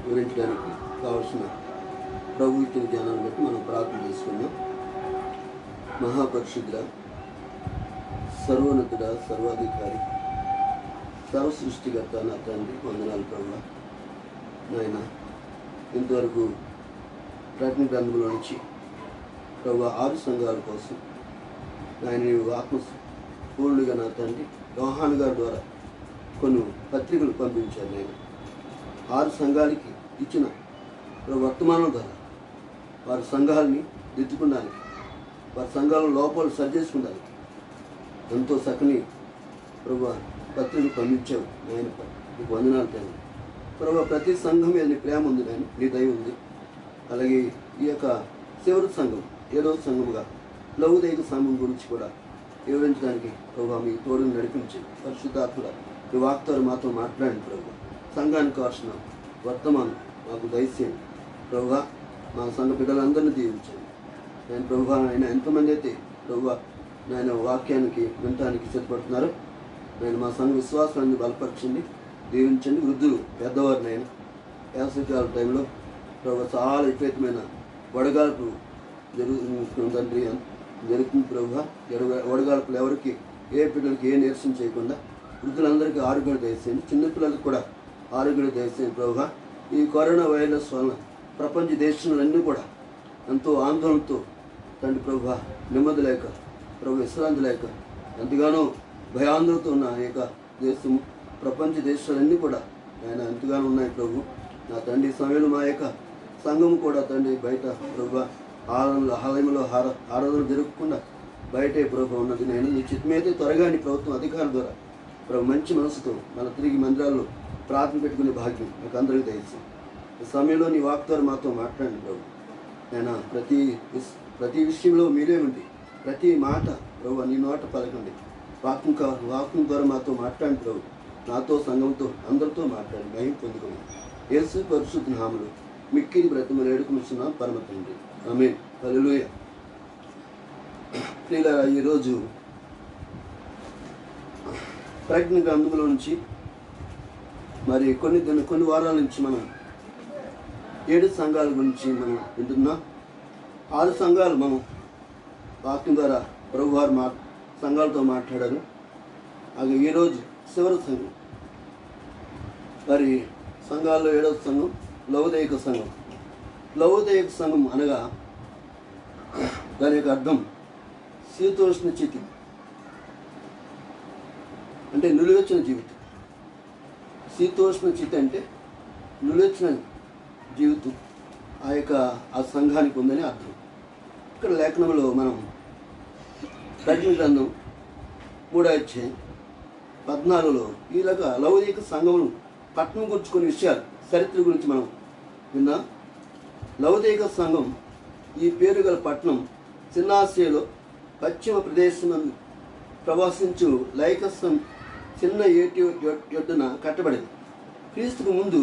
వివరించడానికి కావాల్సిన ప్రభు ఇచ్చిన జ్ఞానాన్ని బట్టి మనం ప్రార్థన చేసుకున్నాం. మహాపరిశుద్ధ, సర్వోన్నతుడ, సర్వాధికారి, సర్వ సృష్టికర్త నా తండ్రి, వందనాలు ప్రభువా. నాయన ఇంతవరకు ప్రకటన గ్రంథంలో నుంచి ప్రభువా 6 సంఘాల కోసం నాయన నీవు ఆత్మపూర్ణుడిగా నా తండ్రి యోహాను గారి ద్వారా కొన్ని పత్రికలు పంపించారు. నేను 6 సంఘాలకి ఇచ్చిన వర్తమానం ద్వారా వారి సంఘాలని దిద్దుకోవడానికి, వారి సంఘాల లోపాలు సరిచేసుకోవడానికి ఎంతో చక్కని ప్రభువా పత్రికలు పంపించావు. నేను నీకు వందనాలు తండ్రి. ప్రభువా ప్రతి సంఘం మీద నీ ప్రేమ ఉంది, నేను నీ దయ ఉంది. అలాగే ఈ యొక్క చివరి సంఘం 7వ సంఘముగా లౌదైక సంఘం గురించి కూడా వివరించడానికి ప్రభువా మీ తోడుని నడిపించి పరిశుద్ధాత్మగా ఈ వాక్తాలు మాతో మాట్లాడండి ప్రభువా. సంఘానికి కావాల్సిన వర్తమానం మాకు దయచేయండి ప్రభువా. మా సంఘ బిడ్డలందరినీ దీవించండి. నేను ప్రభువా ఆయన ఎంతమంది అయితే ప్రభువా నేను వాక్యానికి వినటానికి సిద్ధపడుతున్నారు, నేను మా సంఘ విశ్వాసాన్ని బలపరచండి, దీవించండి. వృద్ధులు పెద్దవారు నేను వేసవికాల టైంలో ప్రభు చాలా విపరీతమైన వడగాల్పు జరుగుతుంది జరుగుతుంది ప్రభు. వడగాల్పులు ఎవరికి ఏ పిల్లలకి ఏ నీరసం చేయకుండా వృద్ధులందరికీ ఆరోగ్యం దయచేయండి, చిన్నపిల్లలకు కూడా ఆరోగ్యం దయచేయండి ప్రభు. ఈ కరోనా వైరస్ వలన ప్రపంచ దేశాలన్నీ కూడా ఎంతో ఆందోళనతో తండ్రి ప్రభు, నెమ్మది లేక ప్రభు, విశ్రాంతి లేక ఎంతగానో భయాందోళనతో ఉన్న యొక్క దేశము, ప్రపంచ దేశాలన్నీ కూడా ఆయన ఎంతగానో ఉన్నాయి ప్రభు. నా తండ్రి సమయంలో మా యొక్క సంఘము కూడా తండ్రి బయట ప్రభు ఆలయంలో ఆరాధన జరగకుండా బయటే ప్రభు ఉన్నది. నేను నీ చిత్తమైతే త్వరగా నీ ప్రభుత్వం అధికారుల ద్వారా ప్రభు మంచి మనసుతో మన తిరిగి మందిరాల్లో ప్రార్థన పెట్టుకునే భాగ్యం నాకు అందరికీ దయచేసి ఈ సమయంలో నీ వాక్తో మాతో మాట్లాడండి ప్రభు. నేను ప్రతి విషయంలో మీరే ఉండి ప్రతి మాట ప్రభు నీ నోట పలకండి. వాక్యం ద్వారా మాతో మాట్లాడండి ప్రభు. నాతో సంఘంతో అందరితో మాట్లాడి మహిమ పొందుకోండి. యేసు పరిశుద్ధ నామములో మిక్కిలి బ్రతిమలు వేడుకొనుచున్నాం పరమ తండ్రి, ఆమేన్. హల్లెలూయా. ప్రియులారా, ఈరోజు ప్రకటన గ్రంథంలో నుంచి మరి కొన్ని వారాల నుంచి మనం 7 సంఘాల గురించి మనం వింటున్నాం. 6 సంఘాలు మనం వాక్యం ద్వారా ప్రభువారు సంఘాలతో మాట్లాడారు. అలాగే ఈరోజు చివరి సంఘం, మరి సంఘాల్లో 7వ సంఘం లౌదైక సంఘం. లౌదైక సంఘం అనగా దాని యొక్క అర్థం శీతోష్ణ చితి, అంటే నిలువెచ్చిన జీవితం. శీతోష్ణ చితి అంటే నిలువెచ్చిన జీవితం ఆ సంఘానికి ఉందని అర్థం. ఇక్కడ లేఖనంలో మనం ప్రకటన గ్రంథం 3వ అధ్యాయం 14లో ఇలాగా లౌదైక సంఘమును పట్టణం గురించి కొన్ని విషయాలు చరిత్ర గురించి మనం విన్నాం. లౌదైక సంఘం ఈ పేరు గల పట్టణం చిన్నాసియాలో పశ్చిమ ప్రదేశం ప్రవాసించు లైకస్సం చిన్న ఏటి యొడ్డున కట్టబడింది. క్రీస్తుకు ముందు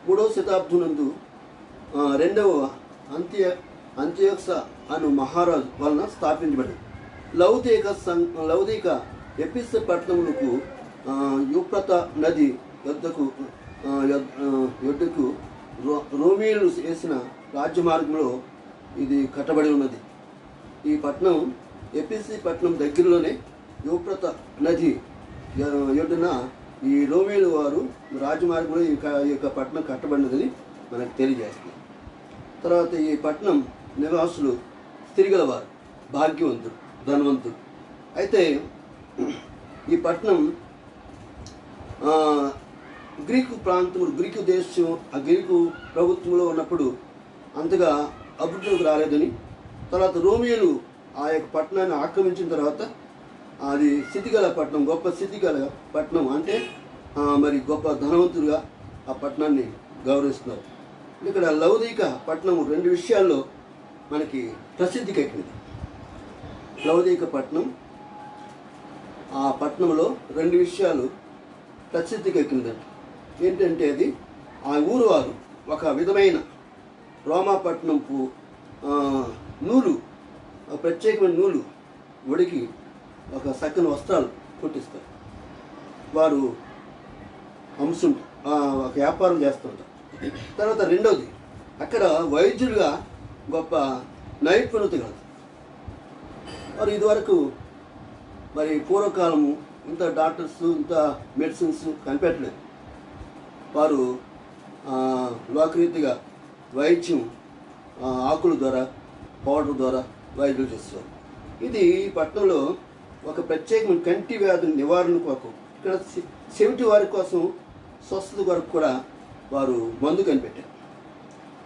3వ శతాబ్దం నందు 2వ అంత్యోక్స అను మహారాజు వలన స్థాపించబడింది. లౌదైక ఎపిస్ పట్టణములకు యూఫ్రత నది యొద్దకు రోమీలు వేసిన రాజ్యమార్గంలో ఇది కట్టబడి ఉన్నది. ఈ పట్టణం ఎపిసి పట్టణం దగ్గరలోనే యూఫ్రత నది యొడ్డున ఈ రోమీలు వారు రాజమార్గంలో ఈ యొక్క పట్టణం కట్టబడినదని మనకు తెలియజేస్తుంది. తర్వాత ఈ పట్టణం నివాసులు స్థితిగలవారు, భాగ్యవంతుడు, ధనవంతుడు. అయితే ఈ పట్టణం గ్రీకు ప్రాంతం, గ్రీకు దేశం, ఆ గ్రీకు ప్రభుత్వంలో ఉన్నప్పుడు అంతగా అభివృద్ధిలోకి రాలేదని, తర్వాత రోమియోలు ఆ యొక్క పట్టణాన్ని ఆక్రమించిన తర్వాత అది స్థితిగల పట్టణం, గొప్ప స్థితిగల పట్టణం, అంటే మరి గొప్ప ధనవంతులుగా ఆ పట్టణాన్ని గౌరవిస్తున్నారు. ఇక్కడ లౌదైక పట్టణం 2 విషయాల్లో మనకి ప్రసిద్ధికి ఎక్కింది. లౌదైక పట్టణం, ఆ పట్టణంలో 2 విషయాలు ప్రసిద్ధికి ఎక్కిందంట. ఏంటంటే అది ఆ ఊరు వారు ఒక విధమైన రోమాపట్నంపు నూలు, ప్రత్యేకమైన నూలు ఉడికి ఒక చక్కని వస్త్రాలు కుట్టిస్తారు. వారు ఒక వ్యాపారం చేస్తుంటారు. తర్వాత రెండవది, అక్కడ వైద్యుడిగా గొప్ప నైపుణ్యత కలదు. మరి ఇదివరకు మరి పూర్వకాలము ఇంత డాక్టర్స్ ఇంత మెడిసిన్స్ కనిపెట్టలేదు. వారు లోకరీతిగా వైద్యం ఆకుల ద్వారా పౌడర్ ద్వారా వైద్యులు చేసేవారు. ఇది ఈ పట్టణంలో ఒక ప్రత్యేకమైన కంటి వ్యాధుల నివారణ కొరకు, ఇక్కడ చెవిటి వారి కోసం స్వస్థత కొరకు కూడా వారు మందు కనిపెట్టారు.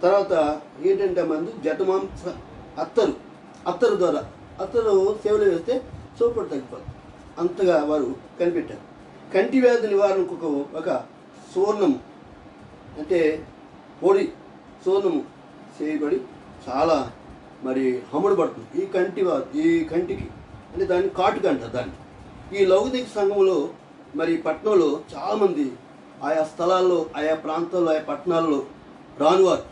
తర్వాత ఏంటంటే మందు జటమాంస అత్తరు ద్వారా సేవలు వేస్తే చూపుడు తగ్గిపోతుంది. అంతగా వారు కనిపెట్టారు. కంటి వ్యాధి నివారణకు ఒక సువర్ణము అంటే పొడి సువర్ణము చేయబడి చాలా మరి అమ్ముడు పడుతుంది ఈ కంటికి అంటే దాన్ని కాటుక అంటారు దాన్ని. ఈ లౌకిక సంఘంలో మరి పట్టణంలో చాలామంది ఆయా స్థలాల్లో ఆయా ప్రాంతాల్లో ఆయా పట్టణాల్లో రానివారు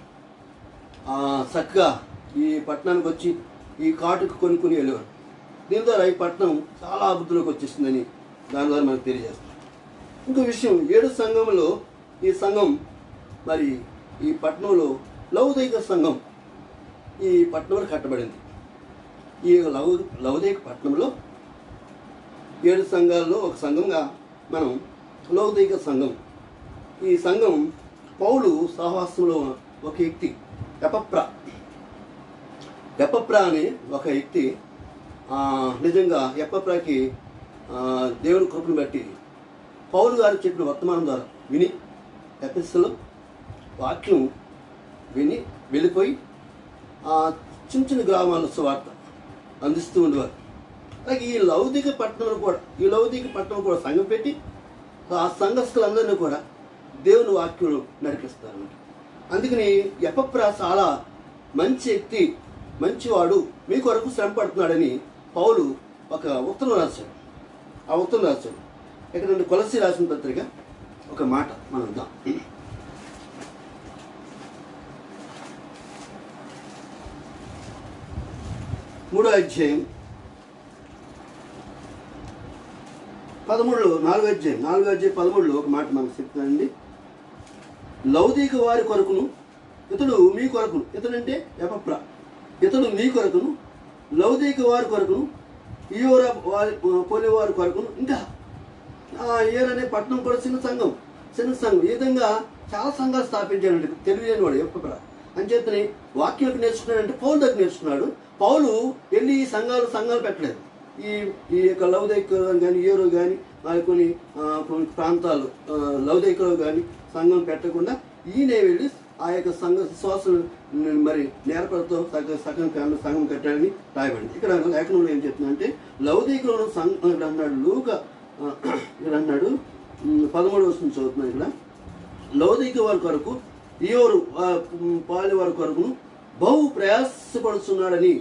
చక్కగా ఈ పట్టణానికి వచ్చి ఈ కాటుక కొనుక్కుని వెళ్ళేవారు. దీని ద్వారా ఈ పట్టణం చాలా అభివృద్ధిలోకి వచ్చేసిందని దాని ద్వారా మనకు తెలియజేస్తుంది. ఇంకో విషయం, 7 సంఘంలో ఈ సంఘం మరి ఈ పట్టణంలో లౌకిక సంఘం ఈ పట్టణంలో కట్టబడింది. ఈ లౌకిక పట్టణంలో 7 సంఘాల్లో ఒక సంఘంగా మనం లౌకిక సంఘం. ఈ సంఘం పౌలు సహవాసంలో ఒక వ్యక్తి ఎపప్రా అనే ఒక వ్యక్తి నిజంగా ఎపప్రాకి దేవుని కృపను బట్టి పౌలు గారు చెప్పిన వర్తమానం ద్వారా విని ఎఫెసులో వాక్యం విని వెళ్ళిపోయి చిన్న చిన్న గ్రామాల్లో సువార్త అందిస్తూ ఉండేవారు. అలాగే ఈ లౌకిక పట్టణంలో కూడా సంఘం పెట్టి ఆ సంఘస్థులందరినీ కూడా దేవుని వాక్యం నడిపిస్తారు. అందుకని ఎపప్రా చాలా మంచి వ్యక్తి, మంచివాడు, మీ కొరకు శ్రమ పడుతున్నాడని పౌలు ఒక ఉత్తరం రాశాడు. ఆ ఉత్తరం రాశాడు ఇక్కడ కొలస్సీ రాసిన పత్రిక ఒక మాట మనం విద్దాం. 3వ అధ్యాయం 13లో 4వ అధ్యాయం 13లో ఒక మాట మనకు చెప్తానండి. లౌకిక వారి కొరకును ఇతడు మీ కొరకును, ఇతడంటే ఎపప్రా, ఇతడు మీ కొరకును లౌకిక వారి కొరకును ఈయోరా పోలే వారి కొరకును ఇంకా ఏర్ అనే పట్టణం కూడా చిన్న సంఘం. ఈ విధంగా చాలా సంఘాలు స్థాపించాడండి తెలియని వాడు ఎపప్రా. అంచేతని వాక్యం నేర్చుకున్నాడంటే పౌలు దగ్గర నేర్చుకున్నాడు. పౌలు వెళ్ళి ఈ సంఘాలు పెట్టలేదు. ఈ యొక్క లౌకికలో కానీ ఏరో కానీ కొన్ని ప్రాంతాలు లౌకికలో కానీ సంఘం పెట్టకుండా ఈయనే వెళ్ళి ఆ యొక్క సంఘ విశ్వాసం మరి నేర్పడతో సంఘం కట్టాలని రాయబడింది. ఇక్కడ లేఖనంలో ఏం చెప్తుందంటే లౌకికలో సంఘం ఇక్కడ అన్నాడు ఇక్కడ అన్నాడు 13వ వచనం చదువుతున్నాడు. ఇక్కడ లౌకిక వారి కొరకు ఈయోరు పాలి వారి కొరకును బహు ప్రయాసపడుతున్నాడని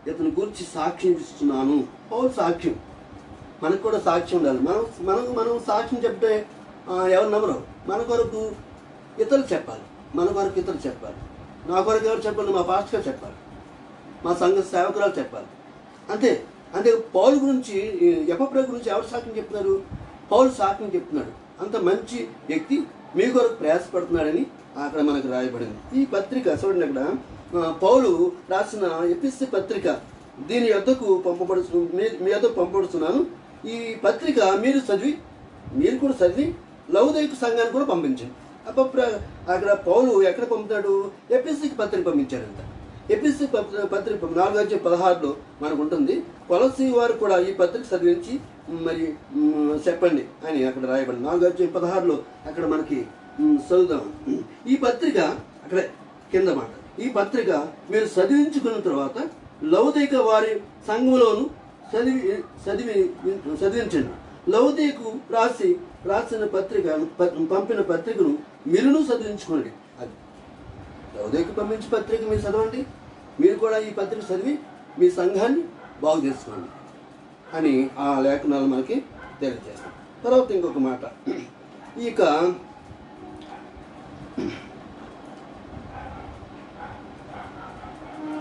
ఇతని గురించి సాక్ష్యం ఇస్తున్నాను. పౌలు సాక్ష్యం, మనకు కూడా సాక్ష్యం ఉండాలి. మనం సాక్ష్యం చెప్తే ఎవరు నమ్మరు. మన కొరకు ఇతరులు చెప్పాలి, నా కొరకు ఎవరు చెప్పాలి? మా పాస్టర్ గారు చెప్పాలి, మా సంఘ సేవకురాలు చెప్పాలి. అంతే పౌలు గురించి ఎపప్రా గురించి ఎవరు సాక్ష్యం చెప్తున్నారు? పౌలు సాక్ష్యం చెప్తున్నాడు. అంత మంచి వ్యక్తి మీ కొరకు ప్రయాసపడుతున్నాడని అక్కడ మనకు రాయబడింది. ఈ పత్రిక చూడండి, అక్కడ పౌలు రాసిన ఎఫెసీ పత్రిక దీని యొద్దకు మీ యొద్దకు పంపబడుతున్నాను. ఈ పత్రిక మీరు కూడా చదివి లౌకిక సంఘాన్ని కూడా పంపించండి. అక్కడ పౌలు ఎక్కడ పంపుతాడు? ఎఫెసీకి పత్రిక పంపించాడంట. ఎఫెసీ పత్రిక 4:16 మనకు ఉంటుంది. కొలస్సీ వారు కూడా ఈ పత్రిక చదివించి మరి చెప్పండి అని అక్కడ రాయబడింది. 4:16 అక్కడ మనకి చదువుదాం. ఈ పత్రిక అక్కడే కింద మాట, ఈ పత్రిక మీరు చదివించుకున్న తర్వాత లౌకిక వారి సంఘంలోను చదివించండి. లౌకికు రాసిన పంపిన పత్రికను మీరును చదివించుకోండి. అది లౌకికు పంపించిన పత్రిక మీరు చదవండి, మీరు కూడా ఈ పత్రిక చదివి మీ సంఘాన్ని బాగు చేసుకోండి అని ఆ లేఖనాలు మనకి తెలియజేస్తాం. తర్వాత ఇంకొక మాట, ఇక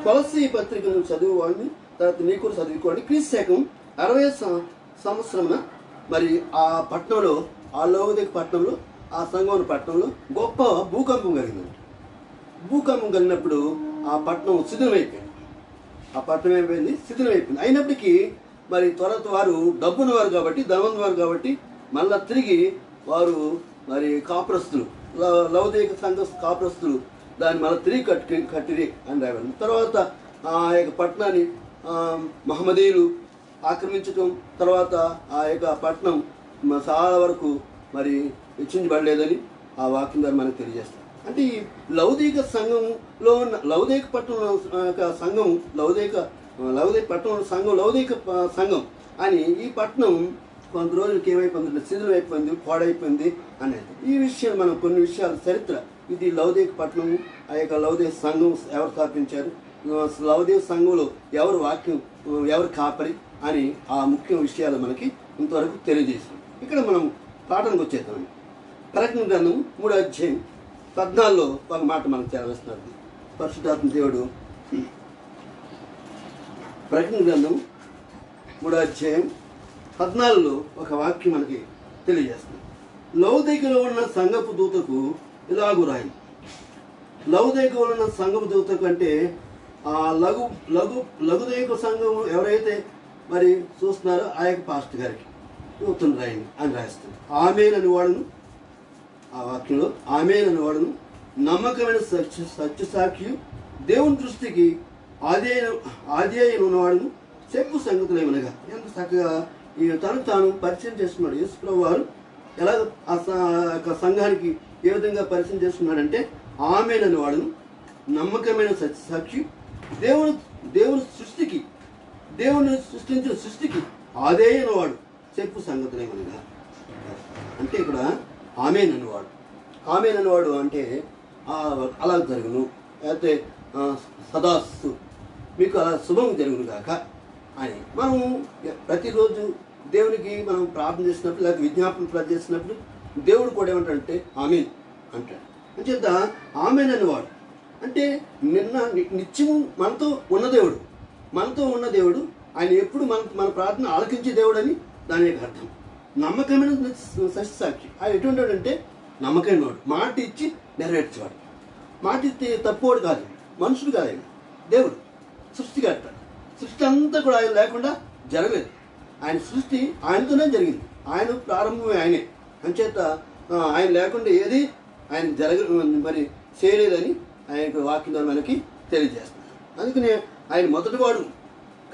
కొలస్సీ పత్రికను చదువువాడిని తర్వాత నీ కూడా చదువుకోండి. క్రీస్తు శకం 60వ సంవత్సరమున మరి ఆ పట్టణంలో, ఆ లౌకిక పట్టణంలో, ఆ సంఘం పట్టణంలో గొప్ప భూకంపం కలిగిందండి. భూకంపం కలిగినప్పుడు ఆ పట్టణం శిథిలమైపోయింది. ఆ పట్టణం ఏమైపోయింది? శిథిలమైపోయింది. అయినప్పటికీ మరి త్వరత వారు డబ్బున్నవారు కాబట్టి, ధనవంతువారు కాబట్టి మళ్ళా తిరిగి వారు మరి కాపురస్తులు, లౌకిక సంఘ కాపురస్తులు దాన్ని మళ్ళీ తిరిగి కట్టిరి అని రావాలి. తర్వాత ఆ యొక్క పట్టణాన్ని మహమ్మదీయులు ఆక్రమించటం, తర్వాత ఆ యొక్క పట్టణం చాలా వరకు మరి హెచ్చించబడలేదని ఆ వాక్యం ద్వారా మనకు తెలియజేస్తారు. అంటే ఈ లౌకిక సంఘంలో ఉన్న లౌకిక పట్టణం సంఘం లౌకిక పట్టణం సంఘం లౌకిక సంఘం అని ఈ పట్టణం కొంత రోజులకి ఏమైపోయింది? శిథిలం అయిపోయింది, పాడైపోయింది అనేది ఈ విషయం మనం కొన్ని విషయాలు చరిత్ర. ఇది లౌకిక పట్టణం, ఆ యొక్క లౌకిక సంఘం ఎవరు స్థాపించారు, లౌకిక సంఘంలో ఎవరు వాక్యం, ఎవరు కాపరి అని ఆ ముఖ్య విషయాలు మనకి ఇంతవరకు తెలియజేసాం. ఇక్కడ మనం పాఠానికి వచ్చేద్దాం. ప్రకటన గ్రంథం 3వ అధ్యాయం 14లో ఒక మాట మనకు తెలవిస్తున్నారు పరిశుద్ధాత్మ దేవుడు. ప్రకటన గ్రంథం 3వ అధ్యాయం 14లో ఒక వాక్యం మనకి తెలియజేస్తుంది. లౌకికలో ఉన్న సంఘపు దూతకు ఇలాగు రాయి. లౌకికలో ఉన్న సంఘపు దూతకు అంటే ఆ లఘుదైక సంఘం ఎవరైతే మరి చూస్తున్నారో ఆ యొక్క పాస్టర్ గారికి దూతను రాయండి అని రాయిస్తుంది. ఆమేనని వాడును, ఆ వాక్యంలో ఆమేనని వాడును నమ్మకమైన సత్యసాక్షి, దేవుని దృష్టికి ఆది అయిన ఉన్నవాడును చెప్పు సంగతులు ఏమనగా. ఎంత చక్కగా ఈ తను తాను పరిచయం చేసుకున్నాడు యేసుప్రభువు వారు. ఎలా ఆ సంఘానికి ఏ విధంగా పరిచయం చేసుకున్నాడంటే ఆమేనని వాడును నమ్మకమైన సత్యసాక్షి, దేవుని సృష్టికి, దేవుని సృష్టించిన సృష్టికి ఆదేయన వాడు చెప్పు సంగతులు ఏమనగా. అంటే ఇక్కడ ఆమేన్ అనేవాడు అంటే అలా జరుగును, అయితే సదాస్తు మీకు అలా శుభం జరుగును కాక అని మనం ప్రతిరోజు దేవునికి మనం ప్రార్థన చేసినప్పుడు లేకపోతే విజ్ఞాపన ప్రార్థన చేసినప్పుడు దేవుడు కూడా ఏమంటాడంటే ఆమేన్ అంటాడు. అంచేత ఆమేన్ అనేవాడు అంటే నిత్యము మనతో ఉన్న దేవుడు ఆయన ఎప్పుడు మన ప్రార్థన ఆలకించే దేవుడు అని దాని యొక్క అర్థం. నమ్మకమైన సత్యసాక్షి ఆయన ఎటువంటి అంటే నమ్మకమైన వాడు, మాట ఇచ్చి నెరవేర్చేవాడు. మాట ఇస్తే తప్పువాడు కాదు, మనుషుడు కాదు, ఆయన దేవుడు సృష్టికర్త. సృష్టి అంతా కూడా ఆయన లేకుండా జరగలేదు. ఆయన సృష్టి ఆయనతోనే జరిగింది, ఆయన ప్రారంభమే ఆయనే. అంచేత ఆయన లేకుండా ఏది ఆయన మరి చేయలేదని ఆయన వాక్యం ద్వారా మనకి తెలియజేస్తున్నారు. అందుకనే ఆయన మొదటివాడు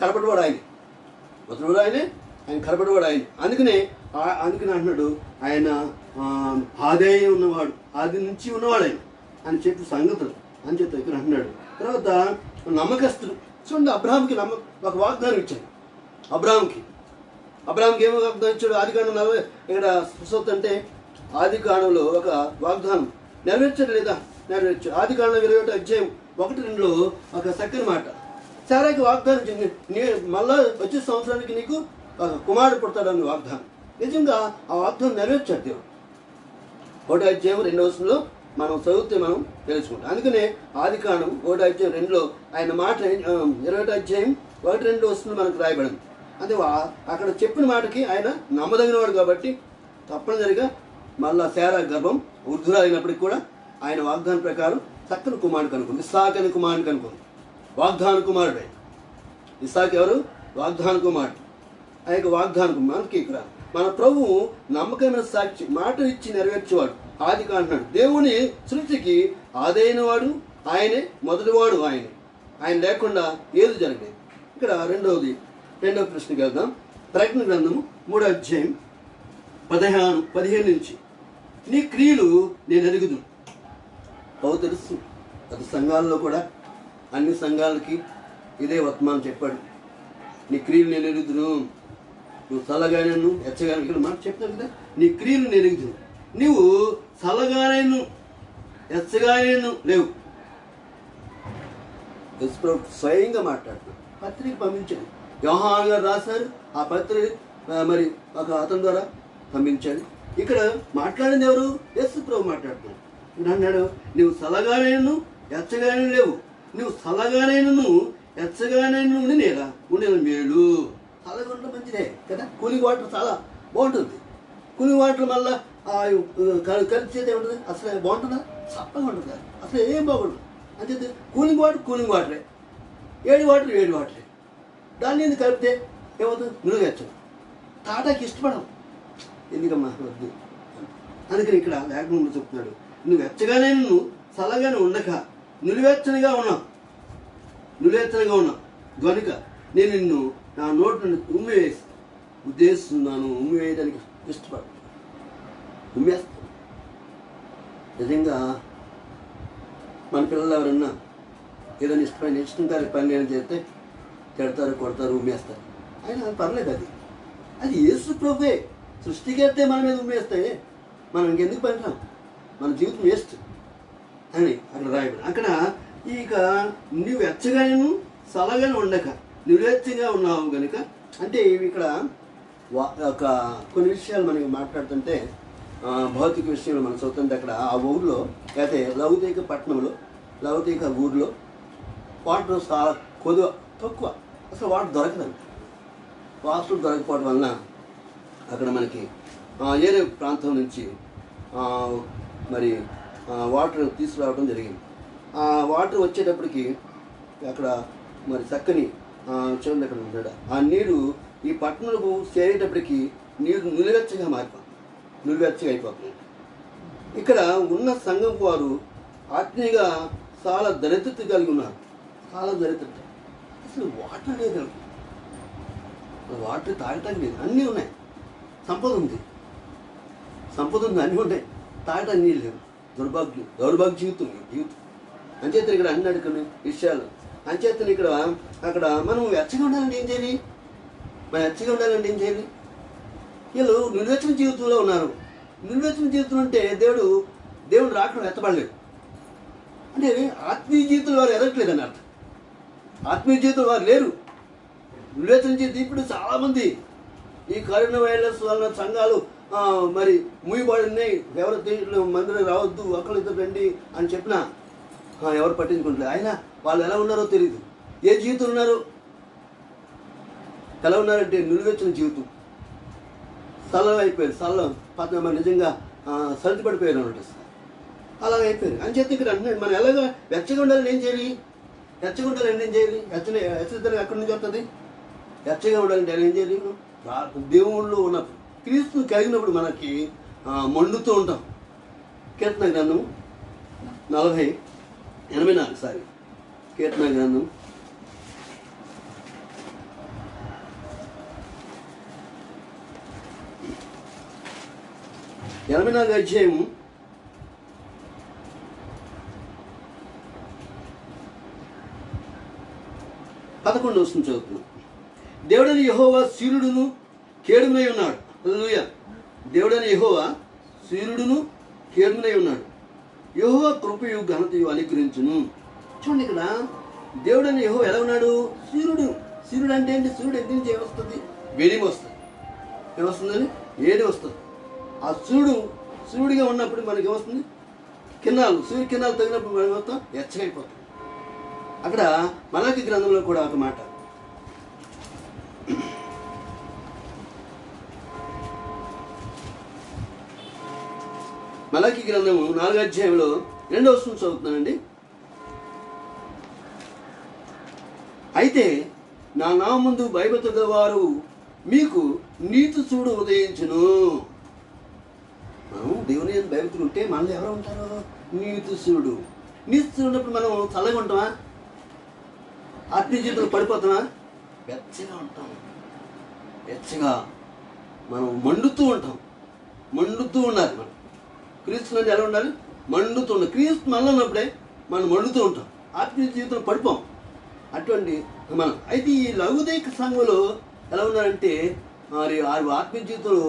కనపడివాడు ఆయనే, ఆయన కనపడివాడు ఆయన. అందుకనే అంటున్నాడు ఆయన ఆదాయం ఉన్నవాడు, ఆది నుంచి ఉన్నవాడు ఆయన అని చెప్పి సంగతులు అని చెప్పి ఇక్కడ అంటున్నాడు. తర్వాత నమ్మకస్తుడు. చూడండి, అబ్రహాంకి ఒక వాగ్దానం ఇచ్చాడు. అబ్రహాంకి ఏమో వాగ్దానం ఇచ్చాడు? ఆదికాండం 40 ఇక్కడ స్పృశోత్ అంటే ఆదికాండంలో ఒక వాగ్దానం నెరవేర్చాడు లేదా? నెరవేర్చాడు. ఆదికాండం 21వ అధ్యాయం 1-2లో ఒక చక్కని మాట. సారాకి వాగ్దానం ఇచ్చింది, మళ్ళా వచ్చే సంవత్సరానికి నీకు ఒక కుమారుడు పుడతాడని వాగ్దానం. నిజంగా ఆ వాగ్దానం నెరవేర్చాడు దేవుడు. 1వ అధ్యాయం 2వ వచనంలో మనం చదివితే మనం తెలుసుకుంటాం. అందుకనే ఆదికాండం 1వ అధ్యాయం 2లో ఆయన మాట 20వ అధ్యాయం 1-2 వచనం మనకు రాయబడింది. అంటే అక్కడ చెప్పిన మాటకి ఆయన నమ్మదగిన వాడు కాబట్టి తప్పనిసరిగా మళ్ళా శారా గర్భం వృద్ధురాలినప్పటికి కూడా ఆయన వాగ్దానం ప్రకారం చక్కని కుమారుడు కనుక్కుంది. ఇస్సాకు అనే కుమారుడు కనుక్కుంది. వాగ్దాన కుమారుడే ఇస్సాకు ఎవరు? వాగ్దాన కుమారుడు. ఆ యొక్క వాగ్దాన కుమారుడికి ఇక్కడ మన ప్రభువు నమ్మకమైన సాక్షి, మాట ఇచ్చి నెరవేర్చేవాడు. ఆది అంటున్నాడు దేవుని సృష్టికి ఆదైన వాడు ఆయనే, మొదటివాడు ఆయనే. ఆయన లేకుండా ఏది జరగలేదు. ఇక్కడ రెండవ ప్రశ్నకి వెళ్దాం. ప్రకటన గ్రంథము 3వ అధ్యాయం 15 నుంచి. నీ క్రియలు నేను ఎరుగుదు. తెలుసు అది సంఘాలలో కూడా అన్ని సంఘాలకి ఇదే వర్తమానం చెప్పాడు. నీ క్రియలు నేను ఎరుగుదును, నువ్వు చల్లగానేను ఎచ్చగానే ఇక్కడ మాట చెప్తాను కదా. నీ క్రియలు నేను ఎరుగుదును, నువ్వు చల్లగానేను ఎచ్చగానేను లేవు. స్వయంగా మాట్లాడుతున్నాడు. పత్రిక పంపించాడు, యోహాను గారు రాశారు. ఆ పత్రిక మరి ఒక అతని ద్వారా పంపించాడు. ఇక్కడ మాట్లాడింది ఎవరు? యేసు ప్రభు మాట్లాడుతున్నాడు. ఇక్కడ అన్నాడు, నువ్వు చల్లగానేను ఎచ్చగానే లేవు, నువ్వు చల్లగానేను ఎచ్చగానేను నేలా ఉండేది మేలు. చల్లగా ఉండడం మంచిదే కదా. కూలింగ్ వాటర్ చాలా బాగుంటుంది. కూలింగ్ వాటర్ మళ్ళీ కలిసి ఏముంటుంది? అసలు బాగుంటుందా? చప్పగా ఉంటుంది, అసలు ఏం బాగుంటుంది. అంతే. కూలింగ్ వాటరే, వేడి వాటరే. దాన్ని ఎందుకు కలిపితే ఏమవుతుంది? నులివెచ్చగా. తాటాకి ఇష్టపడం, ఎందుకమ్మా వద్దు. అందుకని ఇక్కడ లేఖనంలో చెప్తున్నాడు, నువ్వు వెచ్చగానే నువ్వు చల్లగానే ఉండక నులివెచ్చనిగా ఉన్నావు కనుక నేను నిన్ను నా నోటి నుండి ఉమ్మివేసి ఉద్దేశిస్తున్నాను. ఉమ్మివేయడానికి ఇష్టపడ ఉమ్మేస్తాను. నిజంగా మన పిల్లలు ఎవరన్నా ఏదైనా ఇష్టం కాని పని నేను చేస్తే తిడతారు, కొడతారు, ఉమ్మేస్తారు. అయినా పర్లేదు. అది యేసు ప్రభువే సృష్టికర్తే మన మీద ఉమ్మేస్తే మనం ఇంకెందుకు పనిరాం, మన జీవితం వేస్ట్ అని అక్కడ రాయబడి. అక్కడ ఇక నువ్వు వెచ్చగాను చల్లగానే ఉండక నిలువెచ్చగా ఉన్నావు కనుక అంటే ఇక్కడ ఒక కొన్ని విషయాలు మనకి మాట్లాడుతుంటే భౌతిక విషయంలో మనం చదువుతుంటే అక్కడ ఆ ఊర్లో అయితే లౌకిక ఊర్లో వాటర్ చాలా తక్కువ, అసలు వాటర్ దొరకదండి. వాటర్ దొరకపోవడం వలన అక్కడ మనకి ఏరే ప్రాంతం నుంచి మరి వాటర్ తీసుకురావడం జరిగింది. ఆ వాటర్ వచ్చేటప్పటికి అక్కడ మరి చక్కని చూడండి అక్కడ ఉంటాడు ఆ నీరు ఈ పట్టణంలో చేరేటప్పటికి నీరు నిలువెచ్చగా అయిపోతుంది. ఇక్కడ ఉన్న సంఘం వారు ఆత్మీయంగా చాలా దరిద్రత కలిగి ఉన్నారు. అసలు వాటర్ లేదు, వాటర్ తాగటానికి లేదు. అన్నీ ఉన్నాయి, సంపద ఉంది, అన్నీ ఉన్నాయి, తాగటానికి నీళ్ళు లేవు. దౌర్భాగ్య జీవితం. అంచేత ఇక్కడ అన్ని అడుగునే విషయాలు. అంచేత ఇక్కడ అక్కడ మనం వెచ్చగా ఉండాలంటే ఏం చేయాలి? వీళ్ళు నిలువెచ్చని జీవితంలో ఉన్నారు. నిలువెచ్చని జీవితం అంటే దేవుడు రాకడం ఎత్తబడలేదు అంటే ఆత్మీయ జీవితంలో వారు ఎదగట్లేదు అని అర్థం. ఆత్మీయ జీవితంలో వారు లేరు. నిలువెచ్చని జీవితం ఇప్పుడు చాలామంది ఈ కరోనా వైరస్ వలన సంఘాలు మరి మూయబడినాయి, ఎవరు మందిరం రావద్దు, ఒకళ్ళిద్దరు రండి అని చెప్పినా ఎవరు పట్టించుకుంటలేదు. అయినా వాళ్ళు ఎలా ఉన్నారో తెలియదు. ఏ జీవితం ఉన్నారు? ఎలా ఉన్నారంటే నిలువెచ్చిన జీవితం. చల్లగా అయిపోయారు, నిజంగా సర్ది పడిపోయారు అన్నట్టు. అలాగ అయిపోయారు. అని చెప్పి ఇక్కడ అంటున్నాడు, మనం ఎలాగ వెచ్చగా ఉండాలని ఏం చేయాలి? వెచ్చదనం ఎక్కడి నుంచి వస్తుంది? వెచ్చగా ఉండాలంటే ఏం చేయాలి? దేవుళ్ళు ఉన్న క్రీస్తు కలిగినప్పుడు మనకి మండుతూ ఉంటాం. కీర్తన గ్రంథం 84 కీర్తన గ్రంథం 84 అధ్యాయం 11 వస్తుంది చదువుతున్నాం. దేవుడని యెహోవా సూర్యుడును కేడుమునై ఉన్నాడు. హల్లెలూయా. దేవుడని యెహోవా సూర్యుడును కేడుమునై ఉన్నాడు. యెహోవా కృపయు ఘనతయు అనుగ్రహించును. చూడండి ఇక్కడ దేవుడని యెహోవా ఎలా ఉన్నాడు? సూర్యుడు అంటే ఏంటి? సూర్యుడు ఎక్కడి నుంచి ఏమొస్తుంది? వేడిమి వస్తుంది. ఏమొస్తుందని? వేడి వస్తుంది. ఆ సూర్యుడిగా ఉన్నప్పుడు మనకి ఏమొస్తుంది? సూర్య కిరణాలు తగినప్పుడు మనం మొత్తం వెచ్చగైపోతుంది. అక్కడ మలాకి గ్రంథంలో కూడా ఒక మాట, మలాకి గ్రంథము 4వ అధ్యాయంలో 2వ వచనం చదువుతున్నానండి. అయితే నా నామముందు భయభక్తుల వారు మీకు నీతి చూడు ఉదయించును. మనం దేవుని భయభక్తులు ఉంటే మనలో ఎవరు ఉంటారు? నీతి చూడు ఉన్నప్పుడు మనం చల్లగా ఉంటామా? ఆత్మీయ జీవితంలో పడిపోతామా? వెచ్చగా ఉంటాం. మనం మండుతూ ఉండాలి. మనం క్రీస్తు నుండి ఎలా ఉండాలి? మండుతూ ఉండాలి. క్రీస్తు మనలో ఉన్నప్పుడే మనం మండుతూ ఉంటాం. ఆత్మీయ జీవితంలో పడిపోం. అటువంటి మనం అయితే ఈ లౌకిక సంఘంలో ఎలా ఉన్నారంటే మరి వారు ఆత్మీయ జీవితంలో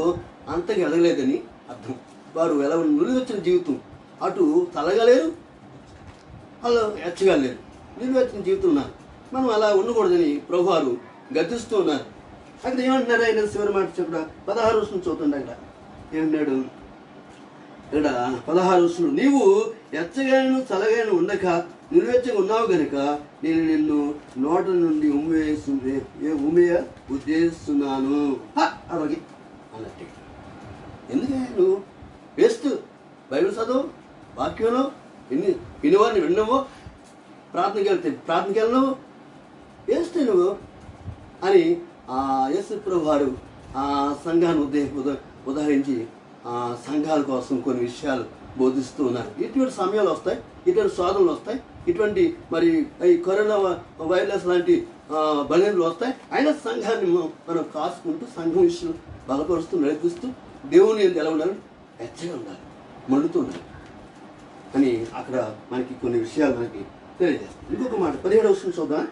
అంతగా ఎదగలేదని అర్థం. వారు ఎలా నిలువెచ్చిన జీవితం, అటు చల్లగలేరు, అలా వెచ్చగా లేరు, నిలువెచ్చిన జీవితం ఉన్నారు. మనం అలా ఉండకూడదని ప్రభు వారు గర్జిస్తూ ఉన్నారు. అక్కడ ఏమంటున్నారు? ఆయన చివరి మాట చెప్పడా 16 వచనం చూస్తుండే. అక్కడ ఏమన్నాడు? ఇక్కడ 16 వచనం, నీవు వెచ్చగాను చల్లగాను ఉండక నిలువెచ్చగా ఉన్నావు కనుక నేను నిన్ను నోట నుండి ఉమ్మేయ ఉద్దేశిస్తున్నాను అలాగే అన్నట్టు. ఎందుకే నువ్వు వేస్ట్ బైబిల్ చదువు, వాక్యంలో వినివారిని విన్నవో ప్రార్థనకి వెళ్ళను వేస్తే నువ్వు అని యేసు ప్రభు వారు సంఘాన్ని ఉదాహరించి సంఘాల కోసం కొన్ని విషయాలు బోధిస్తూ ఉన్నారు. ఇటువంటి సమయాలు వస్తాయి, ఇటువంటి శోధనలు వస్తాయి, ఇటువంటి మరి ఈ కరోనా వైరస్ లాంటి బలహీనలు వస్తాయి. అయినా సంఘాన్ని మనం కాసుకుంటూ సంఘం విషయం బలపరుస్తూ నడిపిస్తూ దేవుని ఎలా ఉండాలి, వెచ్చగా ఉండాలి, మండుతూ ఉండాలి అని అక్కడ మనకి కొన్ని విషయాలు మనకి తెలియజేస్తాం. ఇంకొక మాట 17వ వచనం చూద్దాం.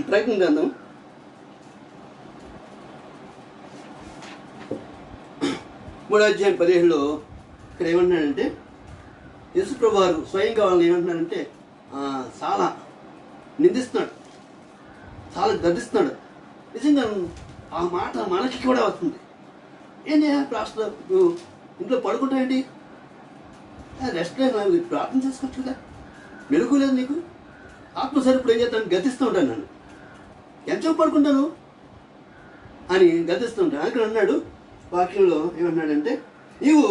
ప్రయత్నం చేద్దాం. 3వ అధ్యాయం 17లో ఇక్కడ ఏమంటున్నాడంటే యేసుప్రభు వారు స్వయంగా వాళ్ళని ఏమంటున్నాడంటే చాలా నిందిస్తున్నాడు, చాలా గర్దిస్తున్నాడు. నిజంగా ఆ మాట మనకి కూడా వస్తుంది. ఏంటి ప్రాస్టర్ నువ్వు ఇంట్లో పడుకుంటావేంటి, రెస్ట్ లేదు, ప్రార్థన చేసుకోవచ్చుగా, మెలుగు లేదు నీకు, ఆత్మసరి ఇప్పుడు ఏం చేస్తాను గతిస్తూ ఉంటాను, నన్ను ఎంతసేపు పడుకుంటాను అని గతిస్తూ ఉంటాను. అక్కడ అన్నాడు వాక్యంలో ఏమన్నాడంటే నీవు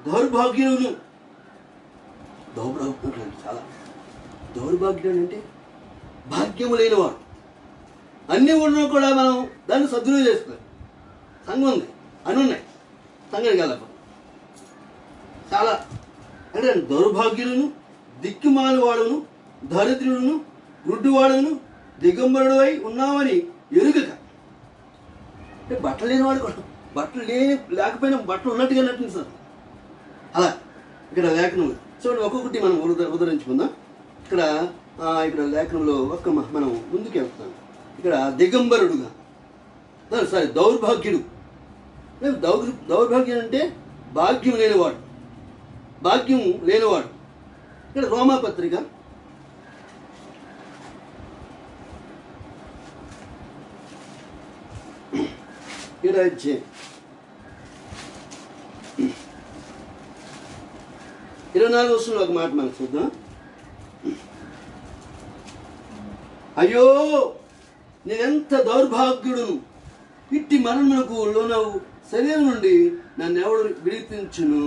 దౌర్భాగ్యులను చాలా దౌర్భాగ్యుడు అంటే భాగ్యము లేనివాడు. అన్నీ ఉన్నా కూడా మనం దాన్ని సద్వినియోగం చేసుకోవాలి. సంఘం ఉంది, అన్నీ ఉన్నాయి, సంఘానికి వెళ్ళకపోతే చాలా అంటే దౌర్భాగ్యులను, దిక్కుమాలివాడును, దరిద్రుడును, గుడ్డివాడును, దిగంబరుడు అయి ఉన్నామని ఎరుగక. అంటే బట్టలు లేనివాడు కూడా, బట్టలు లేకపోయినా బట్టలు ఉన్నట్టుగా నటించారు. అలా ఇక్కడ లేఖనం చూడండి, ఒక్కొక్కటి మనం ఉదరించుకుందాం. ఇక్కడ లేఖనంలో మనం ముందుకు వెళ్తున్నాం. ఇక్కడ దిగంబరుడుగా, దౌర్భాగ్యుడు. దౌర్భాగ్యం అంటే భాగ్యం లేనివాడు, భాగ్యం లేనివాడు. ఇక్కడ రోమాపత్రిక 7వ అధ్యాయం 24వ వచనంలో ఒక మాట మనం చూద్దాం. అయ్యో నేనెంత దౌర్భాగ్యుడును, ఇట్టి మరణమునకు లోనవు శరీరం నుండి నన్ను ఎవడు విడిపించును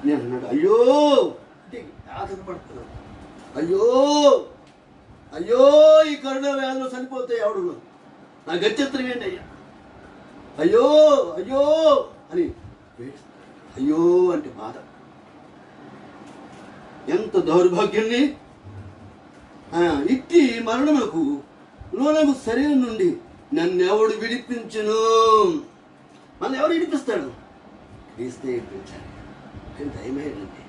నేను అన్నాడు. అయ్యో అంటే ఆశపడుతున్నాను, అయ్యో అయ్యో ఈ కరోనా వ్యాధిలో చనిపోతే ఎవడు నా గత్యంతరం ఏంటి అయ్యా, అయ్యో అయ్యో అని అయ్యో అంటే బాధ. ఎంత దౌర్భాగ్యాన్ని, ఇట్టి మరణములకు లోనము శరీరం నుండి నన్ను ఎవడు విడిపించును. మన ఎవరు విడిపిస్తాడు? క్రీస్తే విడిపించాలి. కానీ దయమేయండి,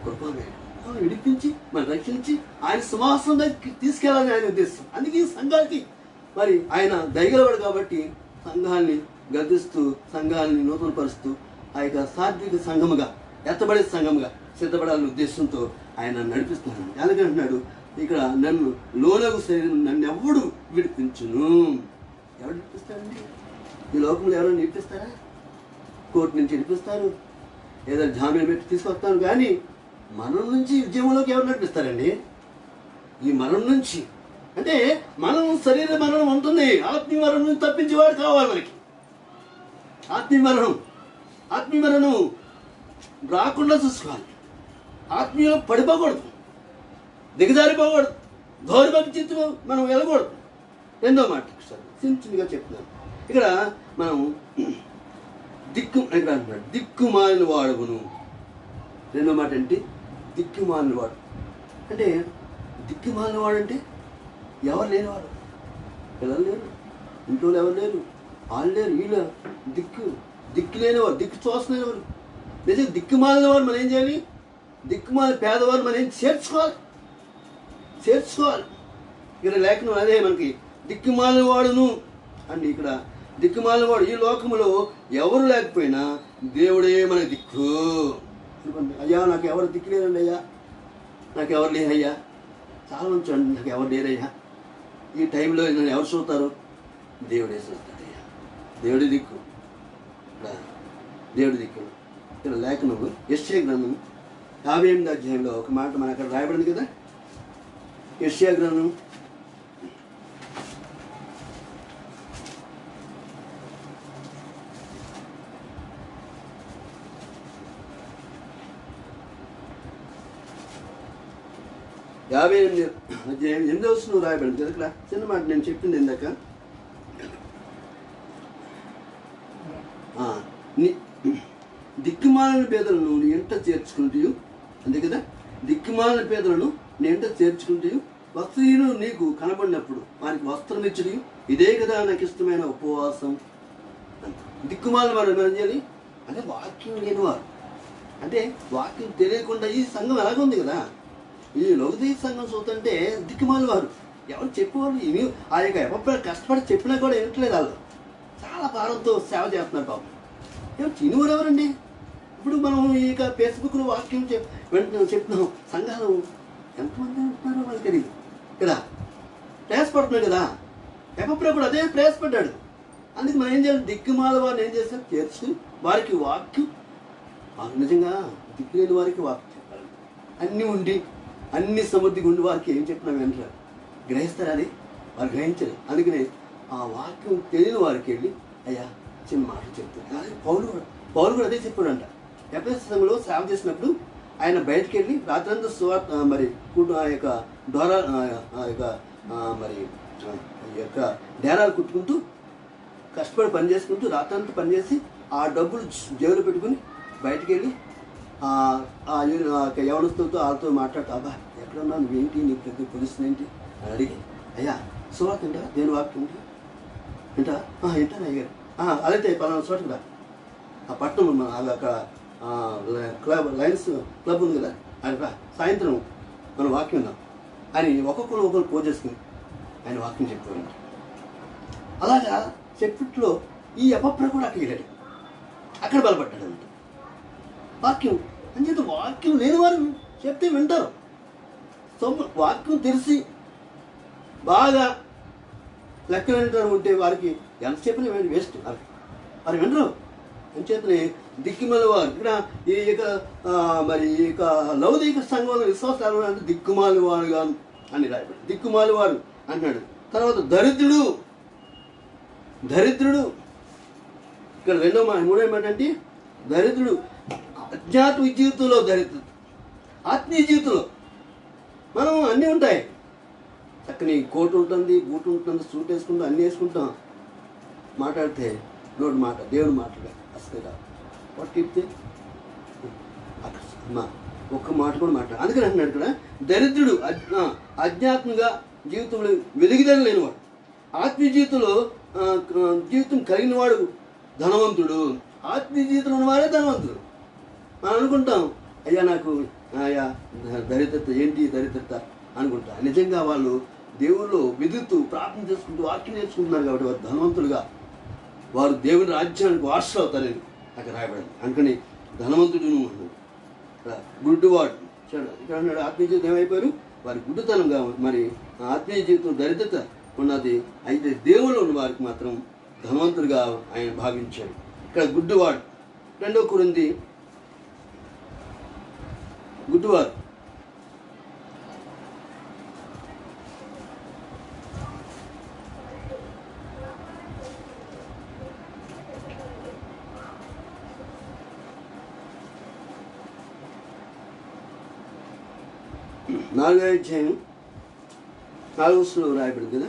కృపమేయండి, విడిపించి మనం రక్షించి ఆయన సింహాసనం దగ్గరికి తీసుకెళ్ళాలని ఆయన ఉద్దేశం. అందుకే ఈ సంఘానికి మరి ఆయన దయగలవాడు కాబట్టి సంఘాన్ని గర్దిస్తూ సంఘాన్ని నూతనపరుస్తూ ఆ యొక్క సాత్విక సంఘముగా, ఎత్తబడే సంఘముగా సిద్ధపడాలనే ఉద్దేశంతో ఆయన నడిపిస్తున్నాడు. ఎందుకంటున్నాడు ఇక్కడ నన్ను లోనగు శరీరం నన్ను ఎవడు విడిపించును. ఎవరు విడిపిస్తారండి? ఈ లోకంలో ఎవరైనా విడిపిస్తారా? కోర్టు నుంచి విడిపిస్తారు, ఏదైనా జామీన్ పెట్టి తీసుకొస్తాను. కానీ మరణం నుంచి ఉద్యమంలోకి ఎవరు నడిపిస్తారండి? ఈ మరణం నుంచి అంటే మనం శరీర మరణం ఉంటుంది, ఆత్మీయ మరణం నుంచి తప్పించేవాడు కావాలి మనకి. ఆత్మీయ మరణం రాకుండా చూసుకోవాలి. ఆత్మీయంలో పడిపోకూడదు, దిగజారిపోకూడదు, దౌర్భాగ్యతలో మనం వెళ్ళకూడదు. రెండో మాట సింపుల్గా చెప్తున్నాను. ఇక్కడ మనం ఇక్కడ అంటున్నాడు దిక్కుమాలిన వాడును. రెండో మాట ఏంటి? దిక్కుమాలిన వాడు. అంటే దిక్కుమాలిన వాడు అంటే ఎవరు లేనివాడు, పిల్లలు లేరు, ఇంట్లో ఎవరు లేరు, వాళ్ళు లేరు, వీళ్ళు దిక్కు లేనివారు, దిక్కు చూసలేనివారు. నిజంగా దిక్కుమాలిన వారు మనం ఏం చేయాలి? దిక్కుమాలి పేదవారు మనం ఏం చేర్చుకోవాలి. ఇక్కడ లేఖనం అదే మనకి దిక్కుమాలిన వాడును అండి. ఇక్కడ దిక్కుమాలిన వాడు ఈ లోకములో ఎవరు లేకపోయినా దేవుడే మన దిక్కు. అయ్యా నాకు ఎవరు దిక్కు లేదండి, అయ్యా నాకు ఎవరు లేరయ్యా, చాలా మంచి అండి, నాకు ఎవరు లేరయ్యా. ఈ టైంలో నన్ను ఎవరు చూస్తారు? దేవుడే చూస్తాడయ్యా. దేవుడి దిక్కు, దేవుడి దిక్కు. ఇక్కడ లేఖనం యెషయా గ్రంథం 58వ అధ్యాయంలో ఒక మాట మన అక్కడ రాయబడింది కదా. యెషయా గ్రంథం 58వ 58 8వ వచనం రాయబడింది కదా. ఇక్కడ చిన్న మాట నేను చెప్పింది ఇందాక, దిక్కుమాలిన పేదలను నీ ఇంట చేర్చుకుంటూ, అంతే కదా, దిక్కుమాలిన పేదలను నీ ఇంట చేర్చుకుంటూ వస్త్రీయులు నీకు కనబడినప్పుడు వారికి వస్త్రం ఇచ్చుడు, ఇదే కదా నాకు ఇష్టమైన ఉపవాసం. దిక్కుమాలిన వారు ఏం చేయాలి అంటే వాక్యం లేనివారు, అంటే వాక్యం తెలియకుండా ఈ సంఘం ఎలాగుంది కదా, ఈ లౌకిక సంఘం చూస్తుంటే దిక్కుమాలిన వారు, ఎవరు చెప్పేవాళ్ళు ఇవి ఆ యొక్క ఎవరు కష్టపడి చెప్పినా కూడా వినట్లేదు. వాళ్ళు చాలా భారంతో సేవ చేస్తున్నారు పాపం. ఎవరు చిన్నవారు ఎవరండి? ఇప్పుడు మనం ఇక ఫేస్బుక్లో వాక్యం చెప్తున్నాం, సంఘాలు ఎంతమంది ఉంటున్నారో వాళ్ళకి తెలియదు కదా, ప్రయాసపడుతున్నాడు కదా. ఎప్పుడు కూడా అదే ప్రయాసపడ్డాడు. అందుకు మనం ఏం చేయాలి, దిక్కుమాల వారిని ఏం చేస్తాం, చేర్చుకుని వారికి వాక్యం, నిజంగా దిక్కు లేని వారికి వాక్యం చెప్పాలి. అన్నీ ఉండి అన్ని సమృద్ధిగా ఉండి వారికి ఏం చెప్పినా వింటారు, గ్రహిస్తారు, అది వారు గ్రహించరు. అందుకనే ఆ వాక్యం తెలియని వారికి వెళ్ళి అయ్యా చిన్న మాటలు చెప్తారు. అదే పౌలు కూడా అదే చెప్పాడంట. ఎఫెససు సంఘంలో సేవ చేసినప్పుడు ఆయన బయటకు వెళ్ళి రాత్రంతా మరి ఆ యొక్క ద్వారా మరి ఈ యొక్క డేరాలు కుట్టుకుంటూ కష్టపడి పని చేసుకుంటూ రాత్రంతా పనిచేసి ఆ డబ్బులు జేబులో పెట్టుకుని బయటికి వెళ్ళి యవనస్తులతో వాళ్ళతో మాట్లాడుతూ, అబ్బా ఎక్కడున్నా నువ్వేంటి, నీకు పెద్ద పొజిషన్ ఏంటి అని అడిగి, అయ్యా సువార్త వింటా, దేని వాక్యం వింటా, వింటాను అయ్యారు, అదైతే పలానా చోటుకు రా, ఆ పట్టణం అక్కడ లయన్స్ క్లబ్ ఉంది కదా, అది రా, సాయంత్రం మనం వాక్యం విందాం అని ఒకరు పోజ్ చేసుకుని ఆయన వాక్యం చెప్పేవారు. అలాగా చెప్పిట్లో ఈ అపప్ర కూడా అక్కడ వెళ్ళాడు, అక్కడ బలపడ్డాడు అంట వాక్యం. అని చెప్పి వాక్యం లేని వారు చెప్తే వింటారు. వాక్యం తెలిసి బాగా లెక్క వింటారు ఉంటే వారికి ఎంత చెప్పినా వేస్ట్, వారు వినరు. అంచేతనే దిక్కుమాలి వారు ఇక్కడ ఈ యొక్క మరి ఈ యొక్క లౌకిక సంఘంలో విశ్వాసాలు అంటే దిక్కుమాలి వారు గాను అని రాయబడి, దిక్కుమాలి వారు అంటున్నాడు. తర్వాత దరిద్రుడు ఇక్కడ మూడో ఏమంటే దరిద్రుడు. ఆధ్యాత్మిక జీవితంలో దరిద్రుడు, ఆత్మీయ జీవితంలో మనం అన్నీ ఉంటాయి, చక్కని కోట్ ఉంటుంది, బూట్ ఉంటుంది, సూట్ వేసుకుంటాం, అన్నీ వేసుకుంటాం. మాట్లాడితే నోటి మాట దేవుడు మాట్లాడాలి అసలు కాదు, పట్టిస్తే అక్కడ ఒక్క మాట కూడా మాట్లాడాలి. అందుకని అంటున్నాడు ఇక్కడ దరిద్రుడు ఆధ్యాత్మిక జీవితంలో వెలుగుదల లేనివాడు, ఆత్మీయ జీవితంలో జీవితం కలిగిన వాడు ధనవంతుడు. ఆత్మీయ జీవితంలో ఉన్నవాడే ధనవంతుడు. మనం అనుకుంటాం అయ్యా నాకు దరిద్రత ఏంటి దరిద్రత అనుకుంటా. నిజంగా వాళ్ళు దేవుళ్ళు వెదుగుతూ ప్రార్థన చేసుకుంటూ వాక్యం నేర్చుకుంటున్నారు కాబట్టి వారు ధనవంతులుగా, వారు దేవుని రాజ్యానికి వారసులు అవుతారని అక్కడ రాయబడింది. అందుకని ధనవంతుడు అన్నాడు. గుడ్డువాడు ఇక్కడ అన్నాడు, ఆత్మీయ జీవితం ఏమైపోయారు వారి గుడ్డుతనంగా, మరి ఆత్మీయ జీవితం దరిద్రత ఉన్నది. అయితే దేవుళ్ళు ఉన్న వారికి మాత్రం ధనవంతులుగా ఆయన భావించాడు. ఇక్కడ గుడ్డువాడు. 2 కొరింథీ గుడ్డువారు. నాలుగో అధ్యాయం 4వ రాయబడింది కదా,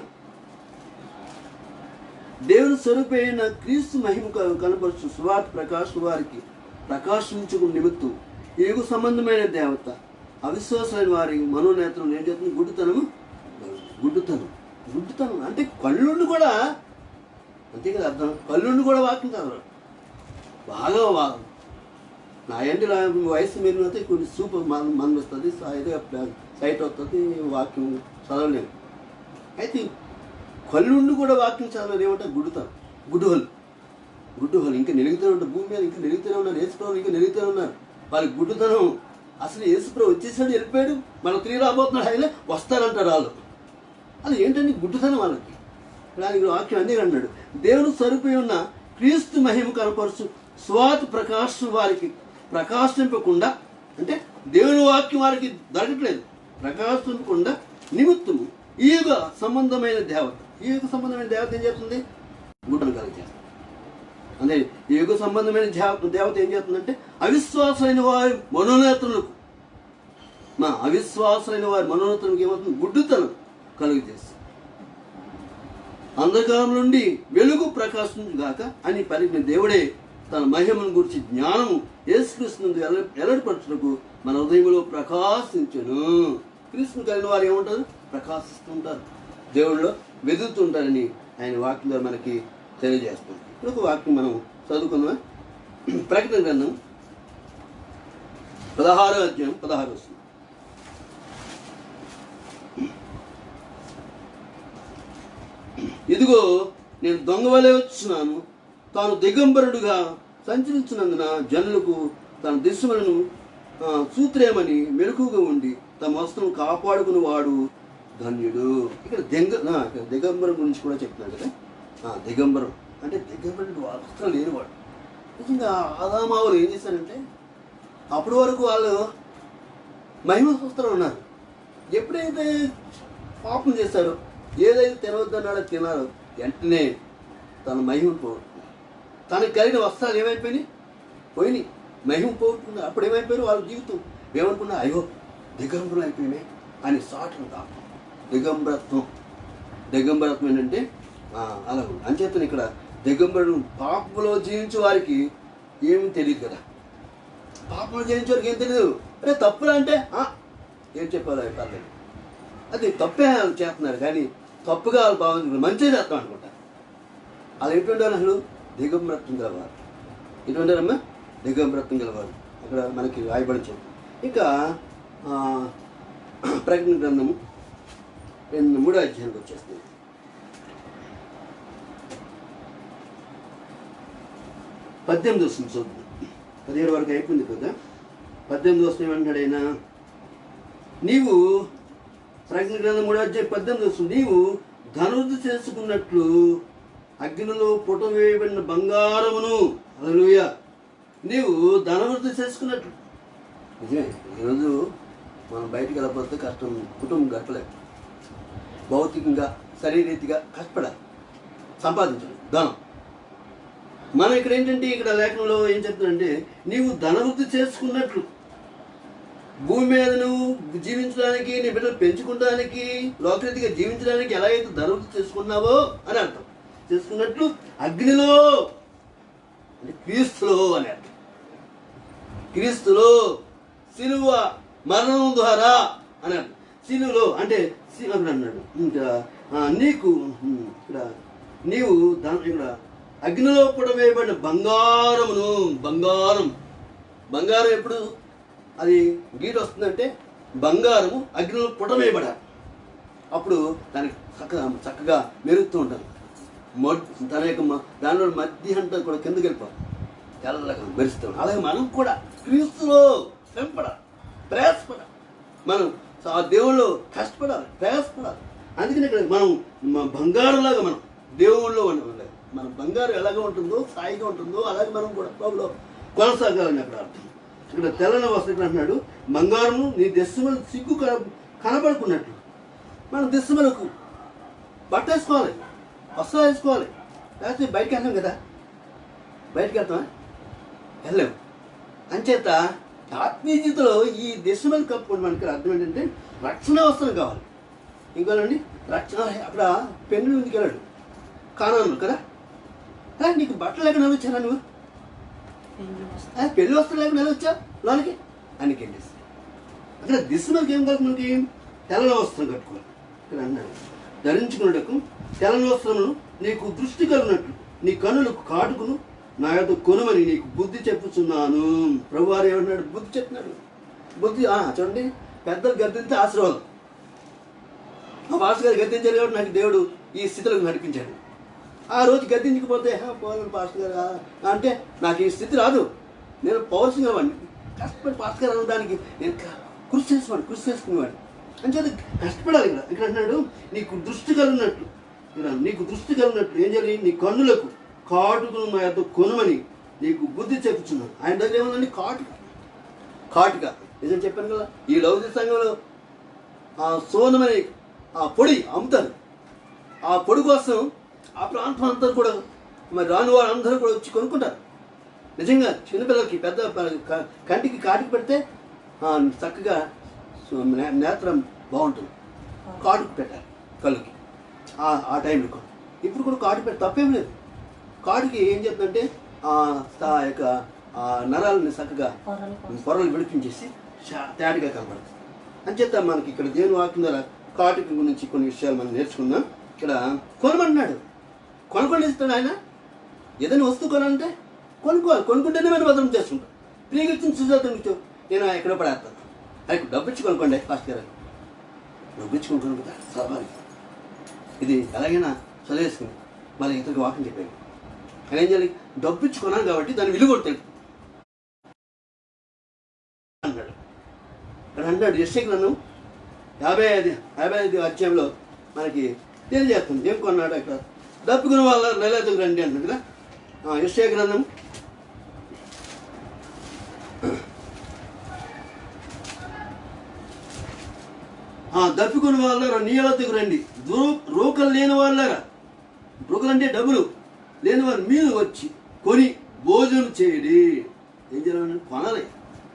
దేవుని స్వరూపైన క్రీస్తు మహిమ కనపరుచు సువార్త ప్రకాశం వారికి ప్రకాశించుకు నిమిత్తం ఈ యుగ సంబంధమైన దేవత అవిశ్వాసమైన వారి మనోనేత్రం ఏం చేస్తుంది, గుడ్డుతనం అంటే కళ్ళుండి కూడా, అంతే కదా అర్థం, కళ్ళుండి కూడా వాక్యం చదవరు. బాగా నా ఏంటి వయసు మీరు అయితే కొన్ని సూపర్ మంది వస్తుంది, సైట్ వస్తుంది, వాక్యం చదవలేము. అయితే కళ్ళుండి కూడా వాక్యం చదవలేదు. ఏమంటారు గుడ్డుహోలు ఇంకా నిలుగుతూనే ఉంటారు, భూమి మీద ఇంకా నిలుగుతూనే ఉన్నారు, యేసుప్రభు ఇంకా నిలుగుతూనే ఉన్నారు. వాళ్ళకి గుడ్డుతనం. అసలు యేసుప్రభు వచ్చేసాడు, వెళ్ళిపోయాడు, మనం తిరిగి రాబోతున్నాడు, ఆయన వస్తారంటారు వాళ్ళు. అది ఏంటండి గుడ్డుతనం వాళ్ళకి. దానికి వాక్యం అన్నీ అన్నాడు, దేవుని స్వరూపై ఉన్న క్రీస్తు మహిమ కనపరుచు స్వార్థ ప్రకాశం వారికి ప్రకాశింపకుండా, అంటే దేవుని వాక్యం వారికి దొరకట్లేదు, ప్రకాశింపకుండా నిమిత్తము ఈ యుగ సంబంధమైన దేవత. ఈ యుగ సంబంధమైన దేవత ఏం చేస్తుంది, గుడ్డను కలిగేస్తుంది. అంటే ఈ యుగ సంబంధమైన దేవత ఏం చేస్తుందంటే అవిశ్వాసమైన వారి మనోనేత్రులకు మా అవిశ్వాసులైన వారి మనోన్నతులకు ఏమవుతుంది? గుడ్డుతనం కలుగు చేస్తుంది. అంధకారం నుండి వెలుగు ప్రకాశించుగాక అని పలికిన దేవుడే తన మహిమను గురించి జ్ఞానము యేసుక్రీస్తు వెల్లడిపరచుటకు మన హృదయంలో ప్రకాశించును. క్రీస్తుని కలిగిన వారు ఏమంటారు? ప్రకాశిస్తుంటారు, దేవుళ్ళలో వెదుగుతుంటారని ఆయన వాక్యంలో మనకి తెలియజేస్తుంది. ఇప్పుడు ఒక వాక్యం మనం చదువుకుందాం. ప్రకటన గ్రంథం 16వ అధ్యాయం 16వ వచనం. ఇదిగో నేను దొంగ వలె వచ్చున్నాను, తాను దిగంబరుడుగా సంచరించినందున జనులకు తన దిశలను చూత్రేమని మెలకుగా ఉండి తమ వస్త్రం కాపాడుకుని వాడు ధన్యుడు. ఇక్కడ దిగంబరం గురించి కూడా చెప్తున్నాడు కదా. దిగంబరం అంటే దిగంబరుడు వస్త్రం లేనివాడు. నిజంగా ఆదామావులు ఏం చేశారంటే అప్పటి వరకు వాళ్ళు మహిమ వస్త్రం ఉన్నారు. ఎప్పుడైతే పాపం చేశారో, ఏదైతే తినవద్దన్నాడో తినారో, వెంటనే తన మహిమ పోగొట్టుకున్నారు. తనకు కలిగిన వస్త్రాలు ఏమైపోయినాయి? పోయినాయి. మహిమ పోగొట్టుకున్నారు. అప్పుడు ఏమైపోయారు? వాళ్ళ జీవితం ఏమనుకున్నా, అయ్యో దిగంబరం అయిపోయినాయి అని సాటం కాదు. దిగంబరత్వం ఏంటంటే అలా అంచేతను ఇక్కడ దిగంబరుడు పాపంలో జీవించే వారికి ఏమి తెలియదు కదా. పాపంలో జీవించే వారికి ఏం తెలియదు. అరే తప్పురా అంటే ఏం చెప్పాలో పర్లేదు, అది తప్పే చేస్తున్నారు, కానీ తప్పుగా వాళ్ళు భావించుకుంటారు, మంచిగా చేస్తాం అనుకుంటారు. అలా ఎటువంటి వాళ్ళు అసలు దిగంబరత్వం గలవారు. ఎటువంటి వారమ్మా? దిగంబరత్వం గలవారు. అక్కడ మనకి రాయబడించారు. ఇంకా ప్రకటన గ్రంథము 3వ అధ్యాయానికి వచ్చేస్తుంది. 18వ వచనం చూద్దాం. 17 వరకు అయిపోయింది కదా. 18వ వచనం ఏమంటాడు ఆయన? నీవు ప్రకటన గ్రంథం 3వ అధ్యాయం 18వ వచనం, నీవు ధనుర్ధి చేసుకున్నట్లు అగ్నిలో పుట వేయబడిన బంగారమును, హల్లెలూయా, నీవు ధనవృద్ధి చేసుకున్నట్లు. నిజమే, ఈరోజు మనం బయటికి వెళ్ళకపోతే కష్టం, కుటుంబం గడపలేక భౌతికంగా శరీరీతిగా కష్టపడాలి, సంపాదించాలి ధనం. మనం ఇక్కడ ఏంటంటే, ఇక్కడ లేఖనంలో ఏం చెప్తుందంటే, నీవు ధనవృద్ధి చేసుకున్నట్లు, భూమి మీద నువ్వు జీవించడానికి, నీ బిడ్డలు పెంచుకోవడానికి, లోకరీతిగా జీవించడానికి ఎలా అయితే ధనవృద్ధి చేసుకున్నావో అని అర్థం. చేసుకున్నట్లు అగ్నిలో అంటే క్రీస్తులో అని అర్థం. క్రీస్తులో సిలువ మరణం ద్వారా అని అర్థం. సిలువలో అంటే అన్నాడు. ఇంకా నీకు ఇక్కడ నీవు ఇక్కడ అగ్నిలో కూడా వేయబడిన బంగారమును, బంగారం ఎప్పుడు అది గీట వస్తుందంటే బంగారము అగ్నిలో పుటమేయబడాలి. అప్పుడు దానికి చక్కగా మెరుగుతూ ఉంటాను. తన యొక్క దానిలో మధ్య అంతా కూడా కిందకి వెళ్ళిపోవాలి, తెల్లగా మెరుస్తాం. అలాగే మనం కూడా క్రీస్తులో శ్రమపడాలి, ప్రయాసపడాలి. మనం ఆ దేవుళ్ళు కష్టపడాలి, ప్రయాసపడాలి. అందుకని ఇక్కడ మనం బంగారులాగా మనం దేవుళ్ళలో ఉండాలి. మన బంగారం ఎలాగ ఉంటుందో, స్థాయిగా ఉంటుందో, అలాగే మనం కూడా ప్రభులో కొనసాగాలని అక్కడ అర్థం. ఇక్కడ తెల్లని వస్త్రం ఇక్కడ అంటున్నాడు, బంగారము నీ దెస్సుమల సిగ్గు కనబడుకున్నట్లు. మనం దెస్సుమలకు బట్ట వేసుకోవాలి, వస్త్రాలు వేసుకోవాలి. లేకపోతే బయటకు వెళ్తాం కదా, బయటకు వెళ్తామా? వెళ్ళలేము. అంచేత ఆత్మీయతలో ఈ దెస్సుమలు కప్పుకోండి. మనకి అర్థం ఏంటంటే రక్షణ వస్త్రం కావాలి. ఇంకోనండి రక్షణ. అక్కడ పెన్ను ముందుకు వెళ్ళాడు కానాను కదా, నీకు బట్టలు లేక నవ్వొచ్చారా నువ్వు? పెళ్లి వస్త్రం లేక నవ్వొచ్చా లోనికి అని వెళ్ళేసి అక్కడ దిశమలకి ఏం కాదు, మనకి తెల్లని వస్త్రం కట్టుకోవాలి. ఇక్కడ అన్నాడు, ధరించుకున్నటకు తెల్లని వస్త్రమును నీకు దృష్టి కలిగినట్లు నీ కన్నులకు కాటుకును నా యొక్క కొనుమని నీకు బుద్ధి చెప్పుచున్నాను. ప్రభువారు ఏమన్నాడు? బుద్ధి చెప్తున్నాడు. బుద్ధి చూడండి, పెద్దలు గద్దించే ఆశీర్వాదం. మా పాస్టర్ గారు గద్దించారు కాబట్టి నాకు దేవుడు ఈ స్థితిలోకి నడిపించాడు. ఆ రోజు గద్దించకపోతే పోవాలి పాస్టర్ గారు అంటే నాకు ఈ స్థితి రాదు. నేను పౌరుషంగా వాడిని, కష్టపడి పాస్టర్ గారు అనడానికి నేను కృషి చేసుకునేవాడిని. అని చేత కష్టపడాలి. ఇక్కడ అంటున్నాడు, నీకు దృష్టి కలిగినట్లు, నీకు దృష్టి కలిగినట్లు ఏం చేయాలి? నీ కన్నులకు కాటుకును మా యొక్క కొనుమని నీకు బుద్ధి చెప్పుచున్నాను. ఆయన దగ్గర ఏమన్నా కాటుక నిజం చెప్పాను కదా. ఈ లౌకిక సంఘంలో సోనమని పొడి అమ్ముతారు. ఆ పొడి కోసం ఆ ప్రాంతం అంతా కూడా మరి రాని వారు అందరూ కూడా వచ్చి కొనుక్కుంటారు. నిజంగా చిన్నపిల్లలకి పెద్ద కంటికి కాటికి పెడితే చక్కగా నేత్రం బాగుంటుంది. కాటుకు పెట్టాలి కళ్ళుకి ఆ టైంలో. ఇప్పుడు కూడా కాటు పెట్టి తప్పేం లేదు. కాటుకి ఏం చెప్తుందంటే ఆ యొక్క నరాలని చక్కగా పొరలు విడిపించేసి తేటగా కనపడుతుంది. అంచేత మనకి ఇక్కడ దేవుని వాక్యం ద్వారా కాటుకి గురించి కొన్ని విషయాలు మనం నేర్చుకుందాం. ఇక్కడ కొనమంటున్నాడు. కొనుక్కొని ఇస్తాడు ఆయన. ఏదైనా వస్తువు కొనాలంటే కొనుక్కోవాలి. కొనుక్కుంటేనే మనం భద్రం చేసుకుంటాం. ఫ్రీగా ఇచ్చిన సుజాత నేను ఎక్కడో పడేస్తాను. అది డబ్బు ఇచ్చి కొనుక్కోండి ఫాస్ట్ గారు. డబ్బు ఇచ్చి కొనుక్కోండి చదవాలి. ఇది ఎలాగైనా చదివేసుకుని మళ్ళీ ఇతరికి వాక్యం చెప్పాను. ఆయన ఏం చేయాలి? డబ్బు ఇచ్చి కొనాలి కాబట్టి దాన్ని విలువ కొడతాడు అన్నాడు. అని అన్నాడు. యెషయా గ్రంథం 55 అధ్యాయంలో మనకి తెలియజేస్తుంది. ఏం కొన్నాడు అక్కడ? డబ్బు కొన వాళ్ళ నెలతకు రండి అంటుంది కదా. యెషయా గ్రంథం 'దప్పుకొని వాళ్ళారా నీళ్ళకు రండి, రోకలు లేని వాళ్ళారా'. రోకలు అంటే డబ్బులు లేని వారు మీరు వచ్చి కొని భోజనం చేయండి. ఏం చేయాలి? కొనాలి.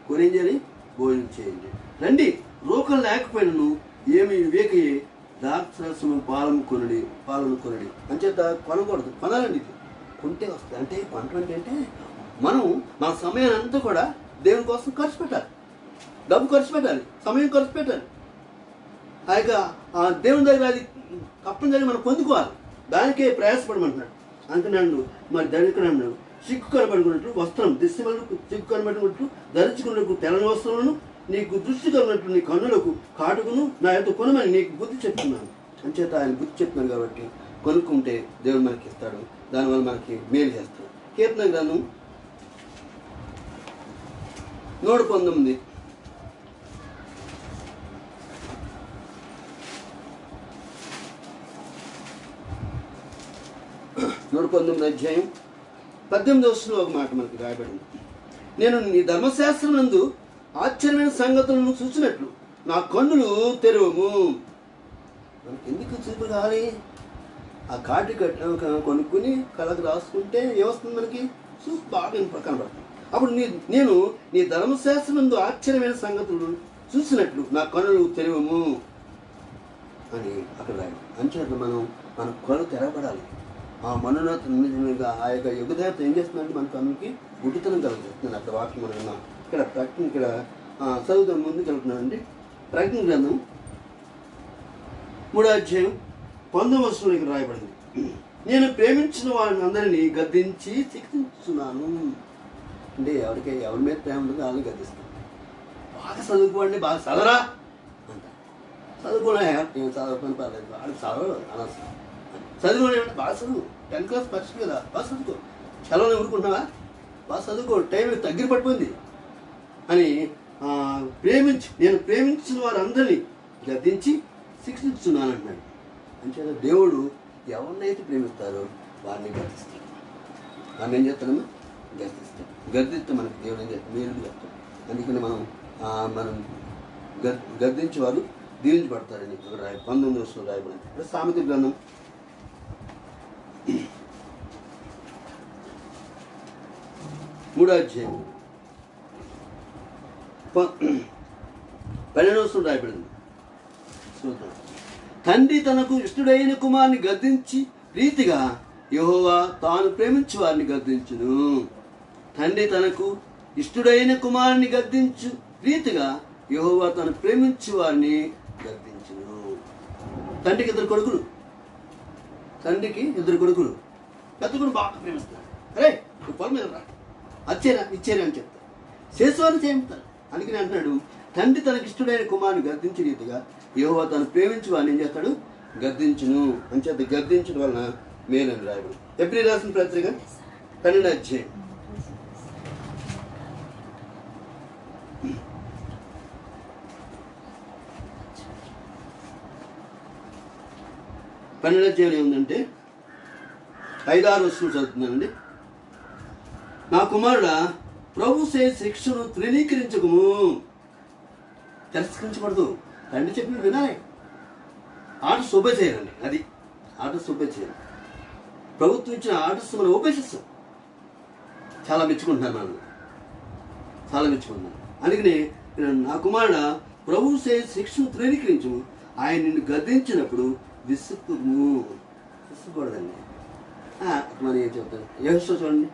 కొని ఏం చేయాలి? భోజనం చేయండి. రండి, రోకలు లేకపోయినను ఏమి వేకయే ద్రాక్షరసము పాలను కొనడి. అంచేత కొనకూడదు, కొనాలండి. ఇది కొంటే వస్తుంది. అంటే కొనటం అంటే మనం మన సమయాన్ని అంతా కూడా దేవుని కోసం ఖర్చు పెట్టాలి. డబ్బు ఖర్చు పెట్టాలి, సమయం ఖర్చు పెట్టాలి. ఆ యొక్క దేవుని దగ్గర అది తప్పనిసరి మనం పొందుకోవాలి. దానికే ప్రయాసపడమంటున్నాడు. అంటున్నాడు. మరి ధనికుడు సిగ్గు కనబడుకున్నట్లు వస్త్రం దిశమలకు సిగ్గు కనబడుకున్నట్లు ధరించుకున్నట్టు తెల్లని వస్త్రములను నీకు దృష్టి కలిగినట్లు నీ కన్నులకు కాటుకును నా యొక్క కొనమని నీకు బుద్ధి చెప్తున్నాను. అంచేత ఆయన బుద్ధి చెప్తున్నాను కాబట్టి కొనుక్కుంటే దేవుడు మనకి ఇస్తాడు. దానివల్ల మనకి మేలు చేస్తాడు. కీర్తన గ్రంథం 119 అధ్యాయం 18వ వచనంలో ఒక మాట మనకి రాయబడింది. నేను నీ ధర్మశాస్త్రం నందు ఆశ్చర్యమైన సంగతులను చూసినట్లు నా కన్నులు తెరవము. మనకి ఎందుకు చూపు కావాలి? ఆ కాటి కొనుక్కుని కళ్ళకు రాసుకుంటే ఏమొస్తుంది? మనకి చూపు బాగా కనబడుతుంది. అప్పుడు నేను నీ ధర్మశాస్త్రం నందు ఆశ్చర్యమైన సంగతులను చూసినట్లు నా కన్నులు తెరవము అని అక్కడ రాయడం. అంచేత మన కళ్ళు తెరవబడాలి. ఆ మనునాథ ఆ యొక్క యుగదేవత ఏం చేస్తుందంటే మన కన్నుకి గుడ్డితనం కలుగుతుంది. అక్కడ వాక్యం మనం విన్నాం. ఇక్కడ చదువుతాం. ముందుకు వెళ్తున్నానండి. ప్రకటన గ్రంథం 3వ అధ్యాయం 19వ వచనంలో ఇక్కడ రాయబడింది. నేను ప్రేమించిన వారిని అందరినీ గద్దించి శిక్షించున్నాను. అంటే ఎవరి మీద ప్రేమ ఉంటుందో వాళ్ళని గద్దిస్తాను. బాగా చదువుకోండి, బాగా చదవరా అంట. చదువుకోలే నేను చదువుకొని పర్లేదు, వాళ్ళకి చదవడం అనవసరం. చదువుకోండి అంటే బాగా చదువు, 10th క్లాస్ పరీక్ష కదా, బాగా చదువుకో. సెలవులు ఊరుకుంటున్నావా? బాగా చదువుకో, టైం దగ్గర పడిపోయింది అని నేను ప్రేమించిన వారందరినీ గద్దించి శిక్షిస్తున్నాను అంటున్నాడు. అంచేత దేవుడు ఎవరినైతే ప్రేమిస్తారో వారిని గద్దిస్తాడు. వారిని ఏం చేస్తాడమ్మా? గద్దిస్తాడు. గద్దిస్తే మనకి దేవుడు ఏం చేస్తాడు? మేలు చేస్తాడు. అందుకని మనం గద్దించే వారు దీవించబడతారని ఇక్కడ 19వ వచనంలో రాయబడింది. ఇప్పుడు సామెత గ్రంథం 3వ అధ్యాయం 12వ వచనంలో రాయబడింది. తండ్రి తనకు ఇష్టడైన కుమారుని గద్దించి రీతిగా యెహోవా తాను ప్రేమించు వారిని గద్దించును. తండ్రి తనకు ఇష్టడైన కుమారుని గద్దించు రీతిగా యెహోవా తాను ప్రేమించు వారిని గద్దించును. తండ్రికి ఇద్దరు కొడుకులు. పెద్ద కొడుకు బాగా ప్రేమిస్తాడు. అరే పొలం మీద రా, వచ్చేరా ఇచ్చేరా అని చెప్తారు. చేసేవారిని చేయిస్తారు. అందుకని అంటున్నాడు, తండ్రి తనకి ఇష్టడైన కుమారుని గద్దించే రీతిగా యెహోవా తను ప్రేమించు వారిని ఏం చేస్తాడు? గద్దించును. అంచేత గద్దించడం వలన మేలని రాయబడు. ఎబ్రిల్ రాసిన పత్రిక 12వ అధ్యాయం 12వ అధ్యాయం ఏముందంటే 5-6 వచనం చదువుతున్నానండి. నా కుమారుడా, ప్రభు శిక్షను తృణీకరించకము. తిరస్కరించకూడదు. తండ్రి చెప్పిన వినాలి. ఆర్డర్స్ ఒబే చేయాలండి. అది ఆర్డర్స్ ఒబే చేయాలి. ప్రభుత్వం ఇచ్చిన ఆర్డర్స్ మనం ఉపేక్షిస్తాం. చాలా మెచ్చుకుంటున్నాను. అందుకని నా కుమారుడా, ప్రభువు శిక్షను తృణీకరించుము, ఆయన నిన్ను గద్దించినప్పుడు విసుక్కూడదండి. మరి ఏం చెప్తాను? యెహోషువ చూడండి,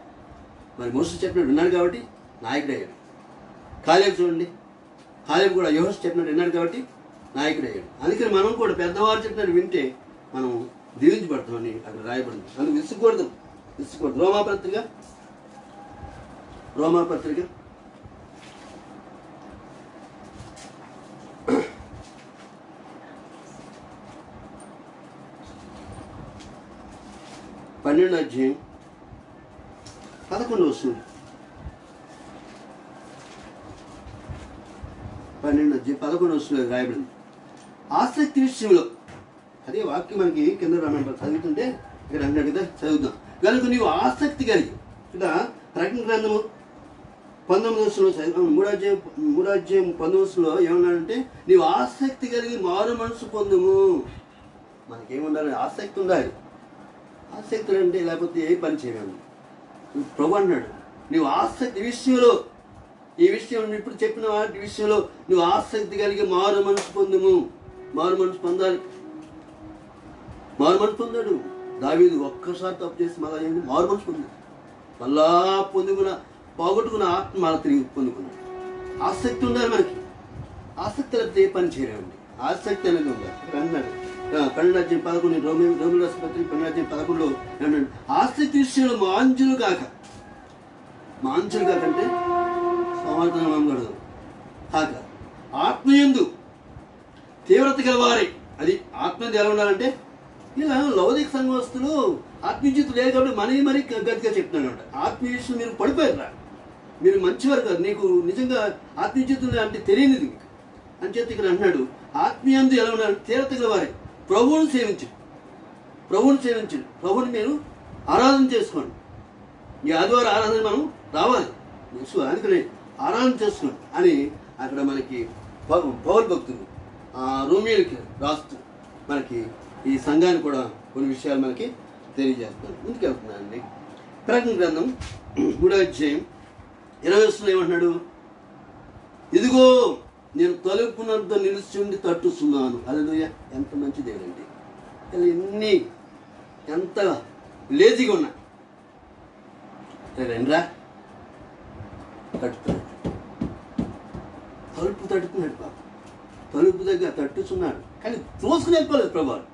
మరి మోషే చెప్పినట్టు విన్నాడు కాబట్టి నాయకుడు అయ్యాడు. కాలేబు చూడండి, కాలేబు కూడా యెహోషువ చెప్పినట్టు విన్నాడు కాబట్టి నాయకుడు అయ్యాడు. అందుకని మనం కూడా పెద్దవారు చెప్పినట్టు వింటే మనం దీవించబడతామని అక్కడ రాయబడింది. అందుకు విసుక్కూడదు. రోమాపత్రిక 12వ అధ్యాయం 11వ వచనం. 12వ అధ్యాయం 11వ వచనంలో రాయబడింది. ఆసక్తి విషయంలో, అదే వాక్యం మనకి కింద రానంటారు చదువుతుంటే ఇక్కడ అన్నాడు కదా, చదువుతాం. కనుక నీవు ఆసక్తి కలిగి, ఇక్కడ ప్రకటన గ్రంథము 19వ వచనంలో 3వ అధ్యాయం 19వ వచనంలో ఏమన్నాడంటే, నీవు ఆసక్తి కలిగి మారు మనసు పొందుము. మనకేముండాలి? ఆసక్తి ఉండాలి. ఆసక్తి అంటే లేకపోతే ఏ పని చేయలేము. ప్రభు అన్నాడు, నీవు ఆసక్తి విషయంలో, ఈ విషయం ఇప్పుడు చెప్పిన వాటి విషయంలో నువ్వు ఆసక్తి కలిగి మారు మనసు పొందుము. మారు మనసు పొందాలి. మారు మనసు పొందాడు దావీదు. ఒక్కసారి తప్పు చేసి మళ్ళా ఏంటి? మారు మనసు పొందాడు. మళ్ళా పోగొట్టుకున్న ఆత్మ మళ్ళా తిరిగి పొందుకున్నాడు. ఆసక్తి ఉండాలి మనకి. ఆసక్తి లేకపోతే ఏ పని చేయలేమండి. ఆసక్తి అనేది ఉండాలి. ఇక్కడ అన్నాడు 12వ అధ్యాయం 11 రోమిల రాసిన పత్రిక 12వ అధ్యాయం 11లో ఏమన్నాడు? ఆసక్తి విషయంలో మాంచులు కాక అంటే సమాధానం కలదు కాక ఆత్మయందు తీవ్రత గలవారే. అది ఆత్మయందు ఎలా ఉండాలంటే, ఇలా లౌకిక సంఘస్థులు ఆత్మీయత లేదు కాబట్టి మరీ గట్టిగా చెప్తున్నాడు అనమాట. ఆత్మీయ విషయం మీరు పడిపోయారా, మీరు మంచివారు కాదు, నీకు నిజంగా ఆత్మీయత అంటే తెలియనిది మీకు అని చెప్పి ఇక్కడ అంటున్నాడు. ఆత్మీయందు ఎలా ఉండాలంటే తీవ్రత గలవారే. ప్రభువుని సేవించండి. ప్రభువుని మీరు ఆరాధన చేసుకోండి. ఈ ఆదివారం ఆరాధన మనం రావాలి, అందుకని ఆరాధన చేసుకోండి అని అక్కడ మనకి పౌలు భక్తులు రోమీయులకి రాస్తూ మనకి ఈ సంఘాన్ని కూడా కొన్ని విషయాలు మనకి తెలియజేస్తున్నారు. ముందుకెళ్తున్నానండి. ప్రకటన గ్రంథం 3వ అధ్యాయం 20వ వచనంలో ఏమంటున్నాడు? ఇదిగో నేను తలుపునద్ద నిలిచి ఉండి తట్టుస్తున్నాను. హల్లెలూయా! ఎంత మంచి దేవుడండి. ఎన్ని ఎంత లేజీగా ఉన్నా రండిరా తట్టుతున్నాడు. తలుపు తట్టుతున్నాడు. పాప తలుపు దగ్గర తట్టుతున్నాడు, కానీ తోసుకుని వెళ్ళిపోలేదు. ప్రభావం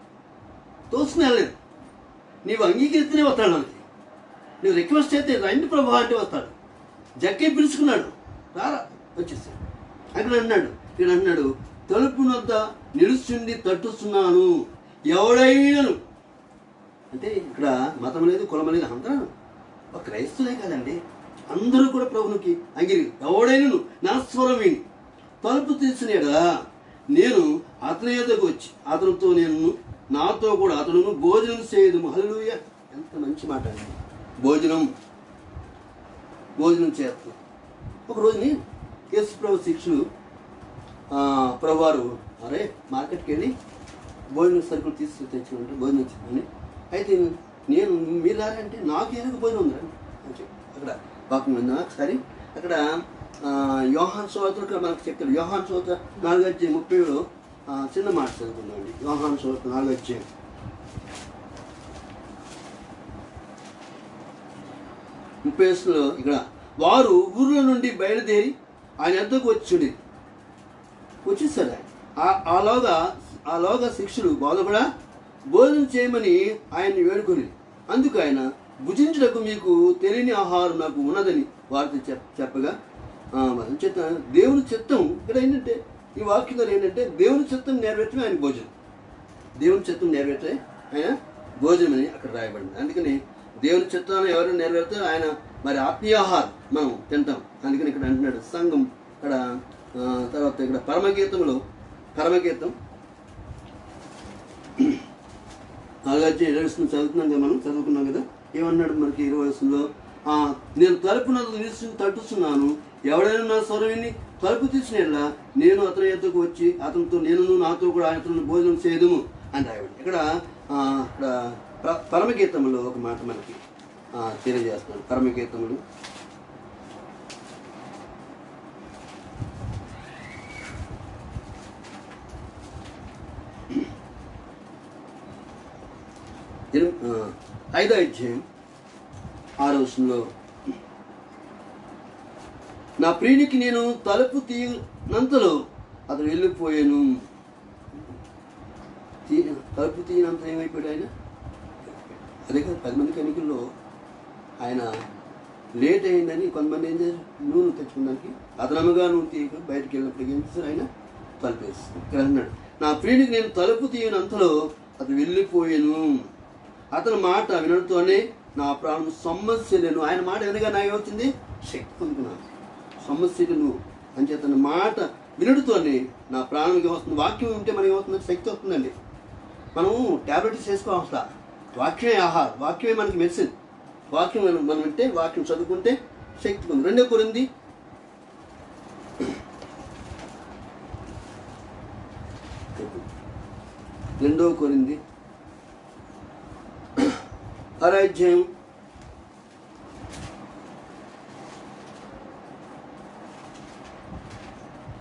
తోసుకుని వెళ్ళలేదు. నీవు అంగీకరిస్తేనే వస్తాడు. మనకి నువ్వు రిక్వెస్ట్ అయితే రండి ప్రభా అంటే వస్తాడు. జక్కే పిలుచుకున్నాడు, రారా వచ్చేసాడు. అక్కడ అన్నాడు తలుపు వద్ద నిలుచుండి తట్టుస్తున్నాను. ఎవడైనాను అంటే ఇక్కడ మతం లేదు, కులం లేదు, అందరూ ఒక క్రైస్తవులే కాదండి, అందరూ కూడా ప్రభునికి ఎవడైనాను నా స్వరం విని తలుపు తీసినాడా నేను అతని యొద్దకు వచ్చి అతనితో నాతో కూడా అతను భోజనం చేయదు. హల్లెలూయా! ఎంత మంచి మాట అండి. భోజనం చేస్తాం. ఒక రోజుని యేసు ప్రభు శిష్యులు ప్రభువారు అరే మార్కెట్కి వెళ్ళి భోజనం సరుకులు తెచ్చుకుంటే భోజనం వచ్చిందని, అయితే మీరు రారంటే నాకు ఏదో భోజనం ఉందండి అని చెప్పి అక్కడ వాక్యం ఉంది. ఒకసారి అక్కడ యోహాను సువార్త మనకు చెప్తాడు. యోహాను సువార్త 4:30 చిన్న మాట చదువుకున్నామండి. యోహాను సువార్త 4:30 ఇక్కడ వారు ఊర్ల నుండి బయలుదేరి ఆయన వద్దకు వచ్చేసారు. ఆలోగా శిష్యులు కూడా భోజనం చేయమని ఆయన్ని వేడుకొని, అందుకు ఆయన భుజించుటకు మీకు తెలియని ఆహారం నాకు ఉన్నదని వారితో చెప్పగా, దేవుని చిత్తం ఇక్కడ ఏంటంటే ఈ వాక్యంలో ఏంటంటే దేవుని చిత్తం నెరవేర్చమే ఆయన భోజనం. దేవుని చిత్తం నెరవేర్చే ఆయన భోజనం అని అక్కడ రాయబడింది. అందుకని దేవుని చిత్తాన్ని ఎవరు నెరవేరుతారో ఆయన మరి ఆత్మీయాహారం మనం తింటాం. అందుకని ఇక్కడ అంటున్నాడు సంఘం. ఇక్కడ తర్వాత ఇక్కడ పరమగీతం 4:20 చదువుతున్నాం కదా, మనం చదువుకున్నాం కదా. ఏమన్నాడు మనకి 20 వచనంలో? నేను తలుపు నిలిచి తట్టుస్తున్నాను. ఎవడైనా నా స్వరం విని తలుపు తీసినట్లా నేను అతని యొద్దకు వచ్చి అతనితో నాతో కూడా అతను భోజనం చేయదుము అని రాయబడి. ఇక్కడ పరమగీతములో ఒక మాట మనకి తెలియజేస్తున్నాడు. పరమగీతములు 4:20 5వ అధ్యాయం 6వ వచనంలో, నా ప్రియునికి నేను తలుపు తీయనంతలో అతను వెళ్ళిపోయాను. తలుపు తీయనంత ఏమైపోయాడు ఆయన? అదే కదా 10 మంది కనికల్లో ఆయన లేట్ అయిందని కొంతమంది ఏం చేశారు, నూనె తెచ్చుకోవడానికి అదనముగా నూనె తీయక బయటకు వెళ్ళినప్పుడు ఏం చేశారు, ఆయన తలుపు వేస్తారు. ఇక్కడ అన్నాడు, నా ప్రియునికి నేను తలుపు తీయనంతలో అతను వెళ్ళిపోయాను. అతని మాట వినడంతోనే నా ప్రాణం సమస్యలేను. ఆయన మాట వినగా నాకు ఏమవుతుంది, శక్తి పొందుకున్నాను. సమస్యలను అని చేత మాట వినడుతోనే నా ప్రాణానికి వస్తుంది. వాక్యం ఉంటే మనకి ఏమవుతుంది, శక్తి వస్తుందండి. మనము ట్యాబ్లెట్స్ వేసుకోవాల్సిన, వాక్యమే ఆహారం, వాక్యమే మనకి మెడిసిన్. వాక్యం మనం వింటే, వాక్యం చదువుకుంటే శక్తి పొంది. 2 కొరింథీ 6వ అధ్యాయం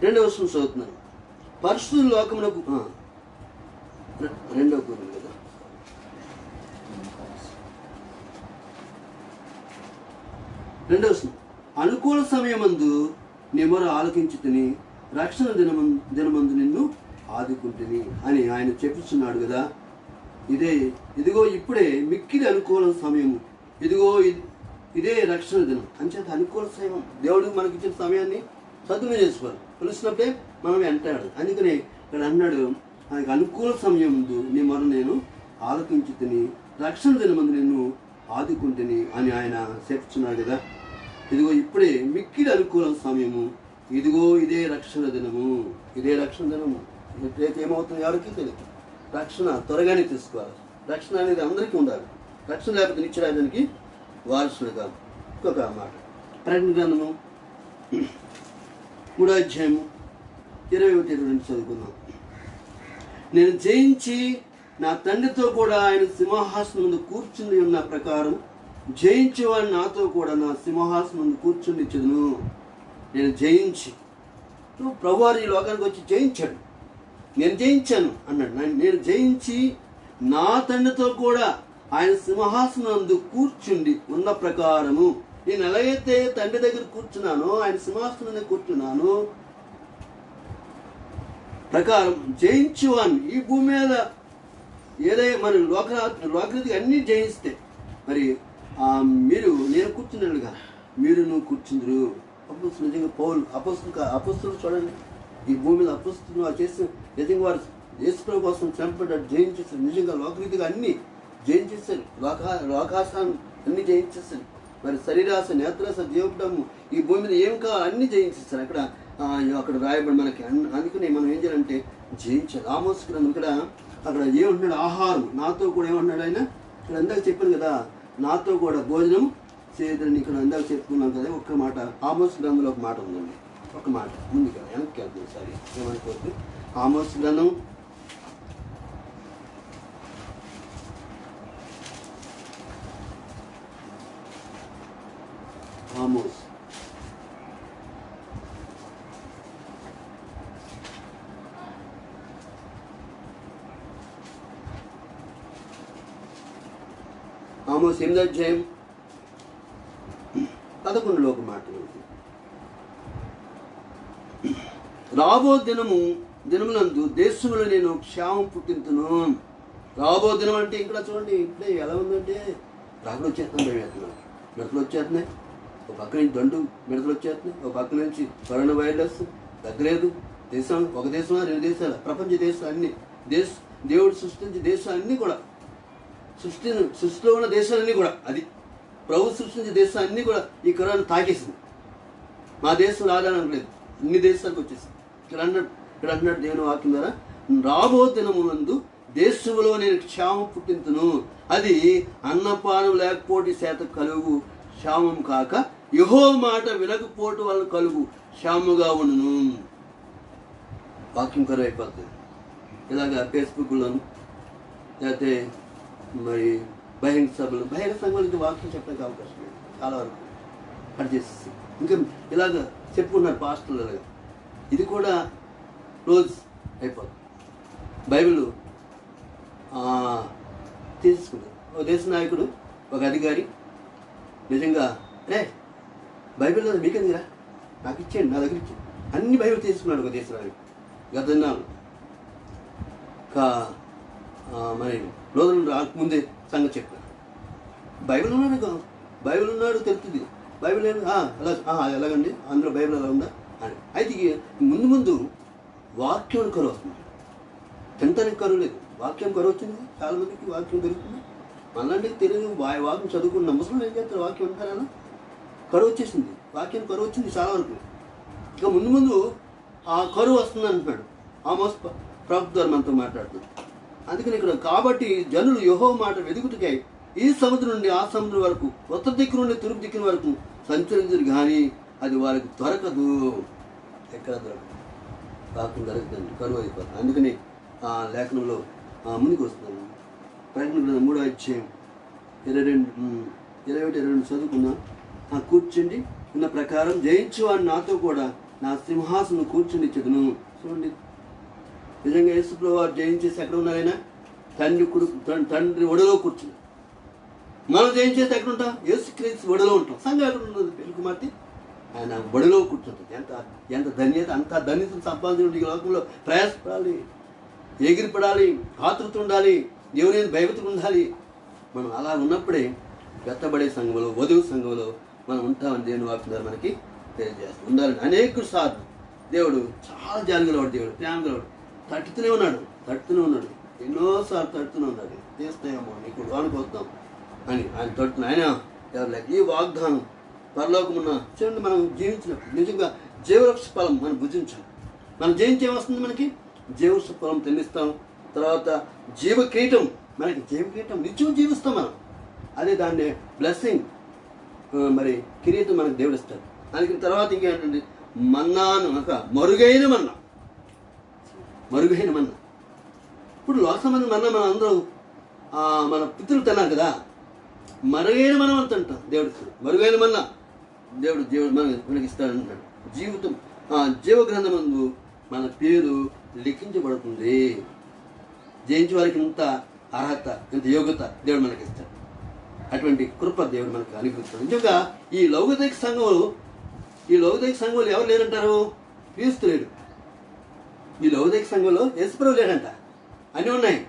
2వ వచనం చదువుతున్నాను. పరిశుద్ధ లోకమునకు 2వ కొరింథీ కదా, 2వ వచనం, అనుకూల సమయమందు నీ మొర ఆలకించుతిని, రక్షణ దినమందు నిన్ను ఆదుకుంటుని అని ఆయన చెప్పుచున్నాడు కదా. ఇదిగో ఇప్పుడే మిక్కిలి అనుకూల సమయము, ఇదే రక్షణ దినం. అంచేత అనుకూల సమయం, దేవుడు మనకి ఇచ్చిన సమయాన్ని సద్వినియోగం చేసుకోవాలి. పిలిచినప్పుడే మనం వెంటాడు. అందుకని ఇక్కడ అన్నాడు, ఆయనకు అనుకూల సమయం ముందు నీ మొర నేను ఆలకించుతిని, రక్షణ దినమందు నిన్ను ఆదుకుంటుని అని ఆయన చెప్పుచున్నాడు కదా. ఇదిగో ఇప్పుడే మిక్కిలి అనుకూల సమయము, ఇదే రక్షణ దినము, ఇదే రక్షణ దినము. రేపు ఏమవుతుంది ఎవరికి తెలియదు. రక్షణ త్వరగానే తీసుకోవాలి. రక్షణ అనేది అందరికీ ఉండాలి. రక్షణ లేకపోతే నిత్యరాజ్యానికి వారసుడు కాదు. ఇంకొక మాట, ప్రకటన గ్రంథము 3వ అధ్యాయము 21-22 చదువుకుందాం. నేను జయించి నా తండ్రితో కూడా ఆయన సింహాసనం ముందు కూర్చుని ఉన్న ప్రకారం జయించేవాడిని నాతో కూడా నా సింహాసనం ముందు కూర్చునిచ్చుదును. నేను జయించి, ప్రభువారు ఈ లోకానికి వచ్చి జయించాడు, నేను జయించాను అన్నాడు. నేను జయించి నా తండ్రితో కూడా ఆయన సింహాసనం నందు కూర్చుండి ఉన్న ప్రకారము, నేను ఎలాగైతే తండ్రి దగ్గర కూర్చున్నానో, ఆయన సింహాసనం మీద కూర్చున్నాను ప్రకారం జయించువాన్ని. ఈ భూమి మీద ఏదైనా మన లోకరీతిగా అన్నీ జయిస్తే మరి నేను కూర్చున్నాడుగా నువ్వు కూర్చుందరు. అపోస్తులు నిజంగా అపోస్తులు చూడండి, ఈ భూమి మీద అపోస్తులు చేసిన నిజంగా వారు యేసుప్రభు కోసం చంపడ్డాడు, జయించేస్తారు. నిజంగా లోకరీతిగా అన్నీ జయించేస్తారు, లోకాశాన్ని అన్నీ జయించేస్తారు. మరి శరీరాశ, నేత్రాశ, జీవపడము, ఈ భూమి మీద ఏం కావాలి అన్నీ జయించేస్తారు. అక్కడ రాయబడి మనకి. అందుకని మనం ఏం చేయాలంటే జయించాలి. ఆమోస్ గ్రంథం ఇక్కడ అక్కడ ఏమంటున్నాడు, ఆహారం నాతో కూడా ఏమంటున్నాడు ఆయన. ఇక్కడ అందాక చెప్పాను కదా, నాతో కూడా భోజనం చేయదని ఇక్కడ అందాక చెప్పుకున్నాం కదా. ఒక్క మాట ఆమోస్ గ్రంథంలో ఒక మాట ఉందండి. ఒక మాట ఉంది కదా, వెనక్కి వెళ్తుంది. సరే ఏమనుకోవద్దు. ఆమోస్ గ్రంథం 8వ అధ్యాయం 11లో ఒక మాట ఉంది. రాబో దినములందు దేశంలో నేను క్షేమం పుట్టింతును. రాబో దినం అంటే ఇక్కడ చూడండి, ఇప్పుడే ఎలా ఉందంటే రాకులు వచ్చేస్తున్నాయి, మిడతలు వచ్చేస్తున్నాయి, ఒక పక్క నుంచి దండు మిడతలు వచ్చేస్తున్నాయి, ఒక పక్క నుంచి కరోనా వైరస్ తగ్గలేదు. ఒక దేశమా 2 దేశాలు, ప్రపంచ దేశాలు అన్ని దేవుడు సృష్టించే దేశాలన్నీ కూడా, సృష్టిలో ఉన్న దేశాలన్నీ కూడా, అది ప్రభు సృష్టించే దేశాలన్నీ కూడా ఈ కరోనా తాకేసింది. మా దేశంలో ఆధారం లేదు, అన్ని దేశాలకు వచ్చేసింది. ఇక్కడ అన్నాడు దేవుని వాక్యం ద్వారా, రాబో దినమునందు దేశంలో నేను క్షేమం పుట్టింతును. అది అన్నపానం లేకపోటి చేత కలుగు క్షేమం కాక, యెహోవా మాట వినకపోవటం వలన కలుగు క్షేమముగా ఉండును. వాక్యం కరువు అయిపోతుంది. ఇలాగా ఫేస్బుక్లోను లేకపోతే మరి బహిరంగ సభలు వాక్యం చెప్పడానికి అవకాశం లేదు, చాలా వరకు కట్ చేసేసి ఇంకా ఇలాగ చెప్పుకున్నారు పాస్టర్లు. అలాగా ఇది కూడా క్లోజ్ అయిపోతుంది. బైబిల్ తీసుకుంటారు. ఒక దేశ నాయకుడు, ఒక అధికారి నిజంగా రే బైబిల్ మీకెందుకురా, నాకు ఇచ్చేయండి, నా దగ్గర ఇచ్చేయండి, అన్ని బైబిల్ తీసుకున్నాడు ఒక దేశ నాయకుడు. గత దినాలు మరి రోజులు రాకముందే సంగతి చెప్పాను. బైబిల్ ఉన్నాడు తెలుస్తుంది, బైబిల్ ఎలాగండి అందులో బైబిల్ ఎలా ఉందా అని. అయితే ముందు వాక్యం కరువు వస్తుంది, తినటానికి కరువు లేదు, వాక్యం కరువు వచ్చింది. చాలా మందికి వాక్యం దొరుకుతుంది. మళ్ళీ తెలుగు వాక్యం చదువుకున్న ముసలు ఏం చేస్తారు, వాక్యం ఉంటారా, కరువు వచ్చేసింది, వాక్యం కరువు వచ్చింది చాలా వరకు. ఇక ముందు ఆ కరువు వస్తుంది అంటున్నాడు ఆమోస్ ప్రవక్త ద్వారా మనతో మాట్లాడుతుంది. అందుకని ఇక్కడ కాబట్టి జనులు యెహోవా మాట వెదుకుటకై ఈ సముద్రం నుండి ఆ సముద్రం వరకు, ఉత్తర దిక్కు నుండి తూర్పు దిక్కున వరకు సంచరించరు, కానీ అది వారికి దొరకదు. ఎక్కడ దొరకదు, వాక్యం దొరకదండి, కరువు అయిపోతుంది. అందుకని ఆ లేఖనంలో ముందుకు వస్తున్నాను. ప్రకటన 3వ అధ్యాయం 21-22 చదువుకున్నా. కూర్చోండి ఉన్న ప్రకారం జయించేవాడు నాతో కూడా నా సింహాసనం కూర్చుని చెదును. చూడండి, నిజంగా యేసుప్రభువు వారు జయించేసి ఎక్కడ ఉన్నారైనా తండ్రి ఒడిలో కూర్చుని. మనం జయించేసి ఎక్కడ ఉంటాం, యేసుక్రీస్తు ఒడిలో ఉంటాం. సంఘం ఎక్కడ ఉంటుంది, పెళ్లి కుమార్తె ఆయన ఒడిలో కూర్చుంటుంది. ఎంత ధన్యత, అంత ధన్యతను సంపాదించి లోకంలో ప్రయాసపడాలి, ఎగిరిపడాలి, ఆతృత ఉండాలి, దేవుని భయభక్తులు ఉండాలి. మనం అలా ఉన్నప్పుడే వెత్తబడే సంఘంలో, వధువు సంఘంలో మనం ఉంటామని దేవుని వాక్యం ద్వారా మనకి తెలియజేస్తాం. ఉండాలని అనేక సార్లు దేవుడు చాలా జాలిగలవాడు, దేవుడు ప్రేమ గలవాడు, తట్టుతూనే ఉన్నాడు, ఎన్నోసార్లు తట్టుతూనే ఉన్నాడు. చేస్తాయేమో నీకు అనుకొస్తాం అని ఆయన తట్టున ఆయన ఎవరు. ఈ వాగ్దానం పరలోకమున్న చూడండి, మనం జీవించినప్పుడు నిజంగా జీవవృక్ష ఫలం మనం భుజించాం. మనం జయించేమొస్తుంది, మనకి జీవవృక్ష ఫలం తినిస్తాం. తర్వాత జీవ కిరీటం, మనకి జీవ కిరీటం నిత్యం జీవిస్తాం మనం. అదే దాన్ని బ్లెస్సింగ్, మరి కిరీటం మనకు దేవుడు ఇస్తాడు. దానికి తర్వాత ఇంకేంటండి, మన్నాను మరుగైన మన్నా. ఇప్పుడు లోకసంబంధం మన్నా మనం అందరూ మన పితృలు తిన్నారు కదా, మరుగైన మనం అంత అంటాం. దేవుడు మరుగైన మన్నా దేవుడు మనకి ఇస్తాడంటున్నాడు. జీవితం జీవ గ్రంథమందు మన పేరు లిఖించబడుతుంది. జయించే వారికి ఇంత అర్హత, ఇంత యోగ్యత దేవుడు మనకి ఇస్తాడు. అటువంటి కృప దేవుడు మనకు అనుగ్రహిస్తాడు. నిజంగా ఈ లౌకిక సంఘంలో ఎవరు లేరంటారు, క్రీస్తు లేడు. ఈ లౌకిక సంఘంలో యేసుప్రభువు లేడంట. అన్నీ ఉన్నాయి,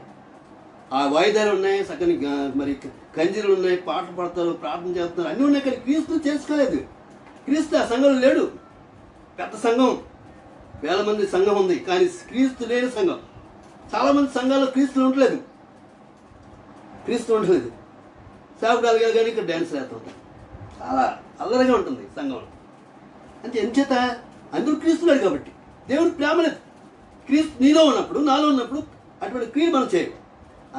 ఆ వాయిదాలు ఉన్నాయి, చక్కని మరి కంజీలు ఉన్నాయి, పాటలు పాడతారు, ప్రార్థన చేస్తున్నారు, అన్నీ ఉన్నాయి. కానీ క్రీస్తు చేసుకోలేదు. క్రీస్తు ఆ సంఘంలో లేడు. పెద్ద సంఘం, వేల మంది సంఘం ఉంది, కానీ క్రీస్తు లేని సంఘం. చాలామంది సంఘాల్లో క్రీస్తు ఉండలేదు. సేవకురాలు కానీ ఇక్కడ డ్యాన్స్ చేస్తూ ఉంటారు, చాలా అల్లరిగా ఉంటుంది సంఘంలో. అంటే ఎంచేత అందరూ క్రీస్తు లేడు కాబట్టి. దేవుడు ప్రేమ లేదు. క్రీస్తు నీలో ఉన్నప్పుడు, నాలో ఉన్నప్పుడు అటువంటి క్రియలు మనం చేయం.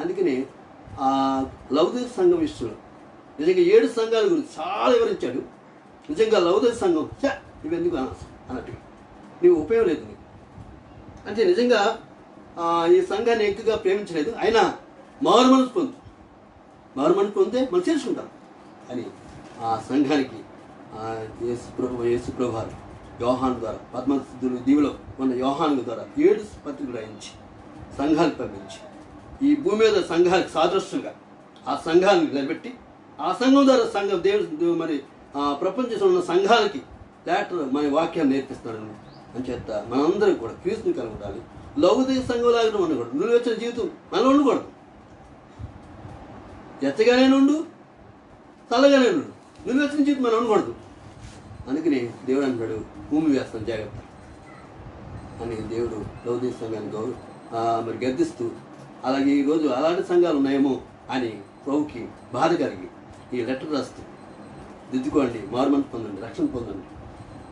అందుకని ఆ లౌకిక సంఘం విషయంలో నిజంగా 7 సంఘాల గురించి చాలా వివరించాడు. నిజంగా లౌకిక సంఘం ఇవెందుకు అన్నట్టుగా, నీవు ఉపయోగం లేదు నీకు అంటే. నిజంగా ఈ సంఘాన్ని ఎక్కువగా ప్రేమించలేదు. అయినా మారు మనసు పొందితే మనం చేసుకుంటాం అని ఆ సంఘానికి యేసుప్రభు యోహాను ద్వారా, పద్మసిద్ధులు దీవులో ఉన్న యోహాను ద్వారా 7 పత్రికలు రాయించి సంఘాలకు పంపించి, ఈ భూమి మీద సంఘాలకు సాదృశ్యంగా ఆ సంఘాలను నిలబెట్టి, ఆ సంఘం ద్వారా దేవుడు మరి ప్రపంచంలో ఉన్న సంఘాలకి లేటర్ మన వాక్యాన్ని నేర్పిస్తాడని అని చేత మనందరం కూడా క్రీస్తుని కలిగి ఉండాలి. లౌకిక సంఘంలాగా ఉండకూడదు. నువ్వు వచ్చిన జీవితం మనం ఉండకూడదు. ఎచ్చగానే ఉండు, చల్లగానే ఉండు. నువ్వు వచ్చిన జీవితం మనం ఉండకూడదు. అందుకని దేవుడు అంటాడు, భూమి వేస్తాం జాగ్రత్త అని. దేవుడు లౌకిక సంఘాన్ని మరి గద్దిస్తూ, అలాగే ఈరోజు అలాంటి సంఘాలు ఉన్నాయేమో అని ప్రభుకి బాధ కలిగి ఈ లెటర్ రాస్తూ, దిద్దుకోండి, మారుమనసు పొందండి, రక్షణ పొందండి,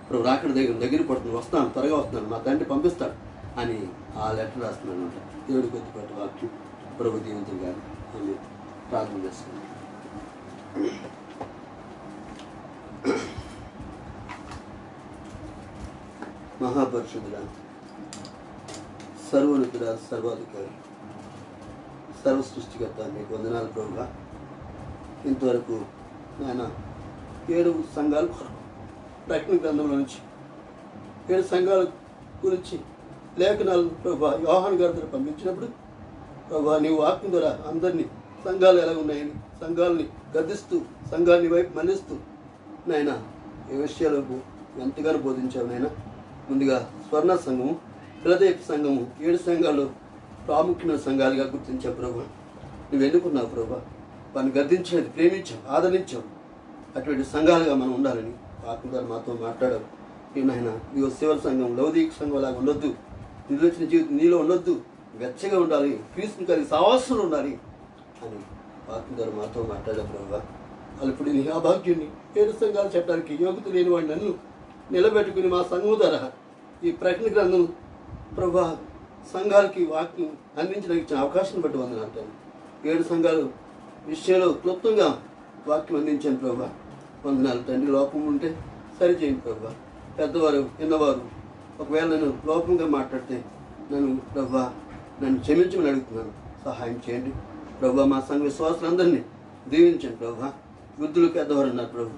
ప్రభు రాకడ దగ్గర పడుతుంది, వస్తాను, త్వరగా వస్తున్నాను, మా తండ్రి పంపిస్తాడు అని ఆ లెటర్ రాస్తున్నాను అనమాట. దేవుడి కొద్దిపాటి వాక్యం ప్రభు దీవంతులు గారు అని ప్రార్థన చేసుకున్నాను. మహాపరిషుద్ధుడా, సర్వోన్నతుడా, సర్వాధికారి, సర్వ సృష్టికర్త, మీకు వందనాలు ప్రభువా. ఇంతవరకు ఆయన 7 సంఘాల ప్రకటన గ్రంథంలో నుంచి 7 సంఘాల గురించి లేఖనాలు ప్రభా యోహాను గారి ద్వారా పంపించినప్పుడు ప్రభా నీవు వాక్యం ద్వారా అందరినీ సంఘాలు ఎలా ఉన్నాయని, సంఘాలని గద్దిస్తూ, సంఘాన్ని వైపు మళ్ళిస్తూ నాయన ఈ విషయాలకు ఎంతగానో బోధించావు నాయన. ముందుగా స్వర్ణ సంఘము, ఫిలదెల్ఫియా సంఘము 7 సంఘాలు ప్రాముఖ్యమైన సంఘాలుగా గుర్తించావు ప్రభు. నువ్వు ఎన్నుకున్నావు ప్రభు. వారిని గద్దించినది, ప్రేమించావు, ఆదరించావు. అటువంటి సంఘాలుగా మనం ఉండాలని ఆత్మ గారు మాతో మాట్లాడారు. నాయన నీవు శివ సంఘం, లౌకిక సంఘం లాగా ఉండొద్దు. నిర్వచన జీవితం నీలో ఉండొద్దు, వెచ్చగా ఉండాలి, క్రీస్తుని కలిగి సహవాసంలో ఉండాలి అని ఆత్మ గారు మాతో మాట్లాడారు ప్రభు. వాళ్ళు ఇప్పుడు నీ అభాగ్యుని 7 సంఘాలు చెప్పడానికి యోగ్యత లేని వాడిని నన్ను నిలబెట్టుకుని మా సంఘం ద్వారా ఈ ప్రకటన గ్రంథం ప్రభు సంఘాలకి వాక్యం అందించడానికి ఇచ్చిన అవకాశం బట్టి వందన అంటాను. 7 సంఘాలు విషయంలో క్లుప్తంగా వాక్యం అందించాను ప్రభు. వందనాలు తండ్రి. లోపం ఉంటే సరిచేయండి ప్రభు. పెద్దవారు, చిన్నవారు ఒకవేళ నేను లోపంగా మాట్లాడితే నన్ను క్షమించమని అడుగుతున్నాను. సహాయం చేయండి ప్రభు. మా సంఘ విశ్వాసులందరినీ దీవించండి ప్రభు. వృద్ధులు పెద్దవారు ఉన్నారు ప్రభు.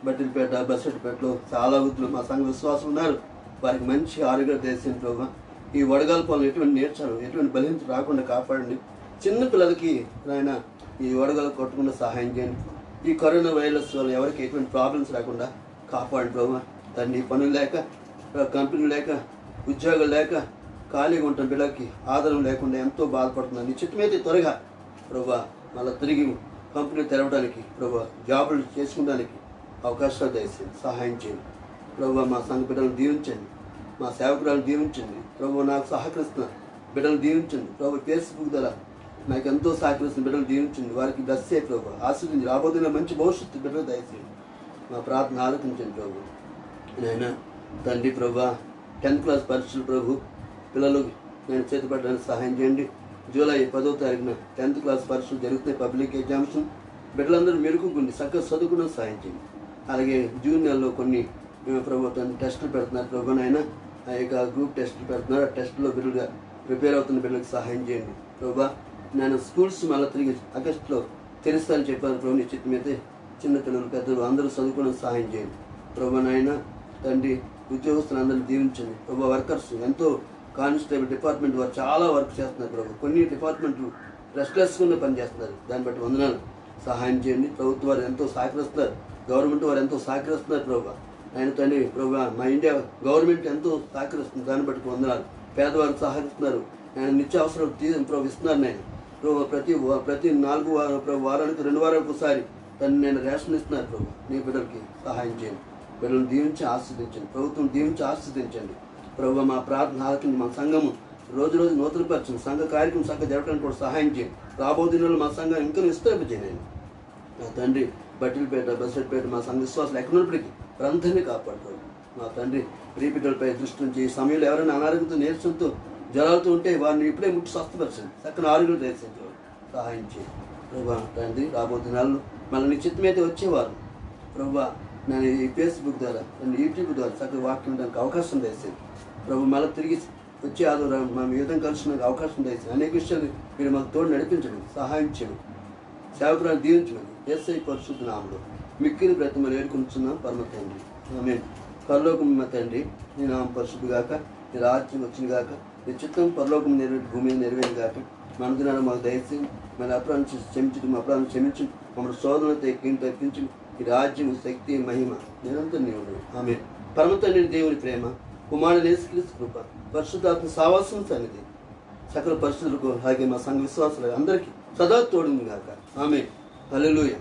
బట్టిలపేట, బస్సెట్పేటలో చాలా వృద్ధులు మా సంఘ విశ్వాసులు ఉన్నారు. వారికి మంచి ఆరోగ్యం తెచ్చింది ప్రభు. ఈ వడగాల పొలం ఎటువంటి నేర్చారు, ఎటువంటి బలహీనత రాకుండా కాపాడండి. చిన్న పిల్లలకి నాయన ఈ వడగాలు కొట్టకుండా సహాయం చేయండి. ఈ కరోనా వైరస్ వల్ల ఎవరికి ఎటువంటి ప్రాబ్లమ్స్ రాకుండా కాపాడండి ప్రభు. తండ్రి పనులు లేక, కంపెనీలు లేక, ఉద్యోగాలు లేక ఖాళీగా ఉంటున్న పిల్లలకి ఆదరణ లేకుండా ఎంతో బాధపడుతున్నాను. నీ చిత్తమైతే త్వరగా ప్రభు మళ్ళీ తిరిగి కంపెనీలు తెరవడానికి ప్రభు, జాబులు చేసుకోవడానికి అవకాశాలు దయచేయండి, సహాయం చేయండి ప్రభు. మా సంఘ బిడ్డలను దీవించండి, మా సేవకురాలను దీవించండి ప్రభు. నాకు సహకరిస్తున్న బిడ్డలు దీవించండి ప్రభు. ఫేస్బుక్ ద్వారా నాకు ఎంతో సహకరిస్తున్న బిడ్డలు దీవించండి. వారికి దశే ప్రభు ఆశీర్వదించి రాబోతున్న మంచి భవిష్యత్తు బిడ్డలు దయచేయండి. మా ప్రార్థన ఆలోచించండి ప్రభు. నేను తండ్రి ప్రభు 10th క్లాస్ పరీక్షలు ప్రభు పిల్లలు నేను చేతిపడడానికి సహాయం చేయండి. జూలై 10వ తారీఖున 10th క్లాస్ పరీక్షలు జరుగుతాయి, పబ్లిక్ ఎగ్జామ్స్. బిడ్డలందరూ మెరుగుకుండి చక్కగా చదువుకున్న సహాయం చేయండి. అలాగే జూన్ నెలలో కొన్ని ప్రభుత్వం టెస్టులు పెడుతున్నారు ప్రభు. నాయన ఆ యొక్క గ్రూప్ టెస్టులు పెడుతున్నారు. ఆ టెస్టులో బిడ్డలుగా ప్రిపేర్ అవుతున్న బిడ్డలకు సహాయం చేయండి ప్రభు. నేను స్కూల్స్ మళ్ళీ తిరిగి ఆగస్టులో తెరుస్తానని చెప్పాను ప్రభు. నిశ్చితమైతే చిన్నపిల్లలు, పెద్దలు అందరూ చదువుకున్న సహాయం చేయండి ప్రభు. నాయన తండ్రి ఉద్యోగస్తులందరూ దీవించండి ప్రభు. వర్కర్స్ ఎంతో కానిస్టేబుల్ డిపార్ట్మెంట్ వారు చాలా వర్క్ చేస్తున్నారు ప్రభు. కొన్ని డిపార్ట్మెంట్లు రెస్ట్లెస్గా పనిచేస్తున్నారు. దాన్ని బట్టి వందనాలు, సహాయం చేయండి. ప్రభుత్వం వారు ఎంతో సహకరిస్తున్నారు, గవర్నమెంట్ వారు ఎంతో సహకరిస్తున్నారు ప్రభు. ఆయన తండ్రి ప్రభు మా ఇండియా గవర్నమెంట్ ఎంతో సహకరిస్తుంది. దాన్ని బట్టి వందనాలు. పేదవారికి సహకరిస్తున్నారు. ఆయన నిత్యావసరాలు ప్రభు ఇస్తున్నారు. నేను ప్రభు ప్రతి 4 వారానికి 2 వారాలకు ఒకసారి నేను రేషన్ ఇస్తున్నారు ప్రభు. నీ బిడ్డలకి సహాయం చేయండి. బిడ్డలను దీవించి ఆస్వాదించండి. ప్రభుత్వం దీవించి ఆస్వాదించండి ప్రభు. మా ప్రార్థన ఆలకించి మా సంఘము రోజు రోజు నూతనపరచండి. సంఘ కార్యక్రమం సంఘ జరగడానికి కూడా సహాయం చేయండి. రాబో దినాల్లో మా సంఘాన్ని ఇంకా విస్తరింపజేయండి. నా తండ్రి బట్టిలపేట, బస్సెట్పేట మా సంఘ విశ్వాసాలు ఎక్కడున్నప్పటికీ అందరినీ కాపాడుతారు. మా తండ్రి ప్రియబిడ్డలపై దృష్టి నుంచి ఈ సమయంలో ఎవరైనా అనారోగ్యంతో, నీరసంతో, జ్వరాలతో ఉంటే వారిని ఇప్పుడే ముట్టి స్వస్థపరచండి. చక్కని ఆరోగ్యం దయచేయండి, సహాయం చేయండి ప్రభు. తండ్రి రాబో దినాల్లో మళ్ళీ నీ చిత్తమైతే వచ్చేవారు ప్రభు. నేను ఈ ఫేస్బుక్ ద్వారా, యూట్యూబ్ ద్వారా చక్కగా వాక్యం దానికి అవకాశం దయచేయండి ప్రభు. మళ్ళీ తిరిగి వచ్చే ఆదివారం మేము యుద్ధం కలిసినందుకు అవకాశం దయచేయండి. అనేక విషయాలు మీరు మాకు తోడు నడిపించండి, సహాయం చేయండి. సేవకురాలు దీవించండి. యేసయ్య పరిశుద్ధ నామములో మిక్కిలి బ్రతిమలు వేడుకుంటున్నాం పరమ తండ్రి, ఆమేన్. పరలోకమున్న తండ్రి, నీ నామం పరిశుద్ధి గాక, నీ రాజ్యం వచ్చిన గాక, నీ చిత్తం పరలోకం నెరవేరి భూమి మీద నెరవేరు గాక. మన దినాలు మాకు దయచేసి మన అపరాధం క్షమించు, మా అపరాధం క్షమించు, మమ్మల్ని శోధనతో తప్పించు. ఈ రాజ్యం, శక్తి, మహిమ నిరంతరం నీవు. ఆమేన్. పరమ తండ్రి దేవుని ప్రేమ, కుమారుని యేసుక్రీస్తు కృప, పరిశుద్ధాత్మ సావాసం సన్నిధి సకల పరిస్థితులకు అలాగే మా సంఘ విశ్వాసులు అందరికీ సదా తోడును గాక. ఆమేన్. హల్లెలూయా.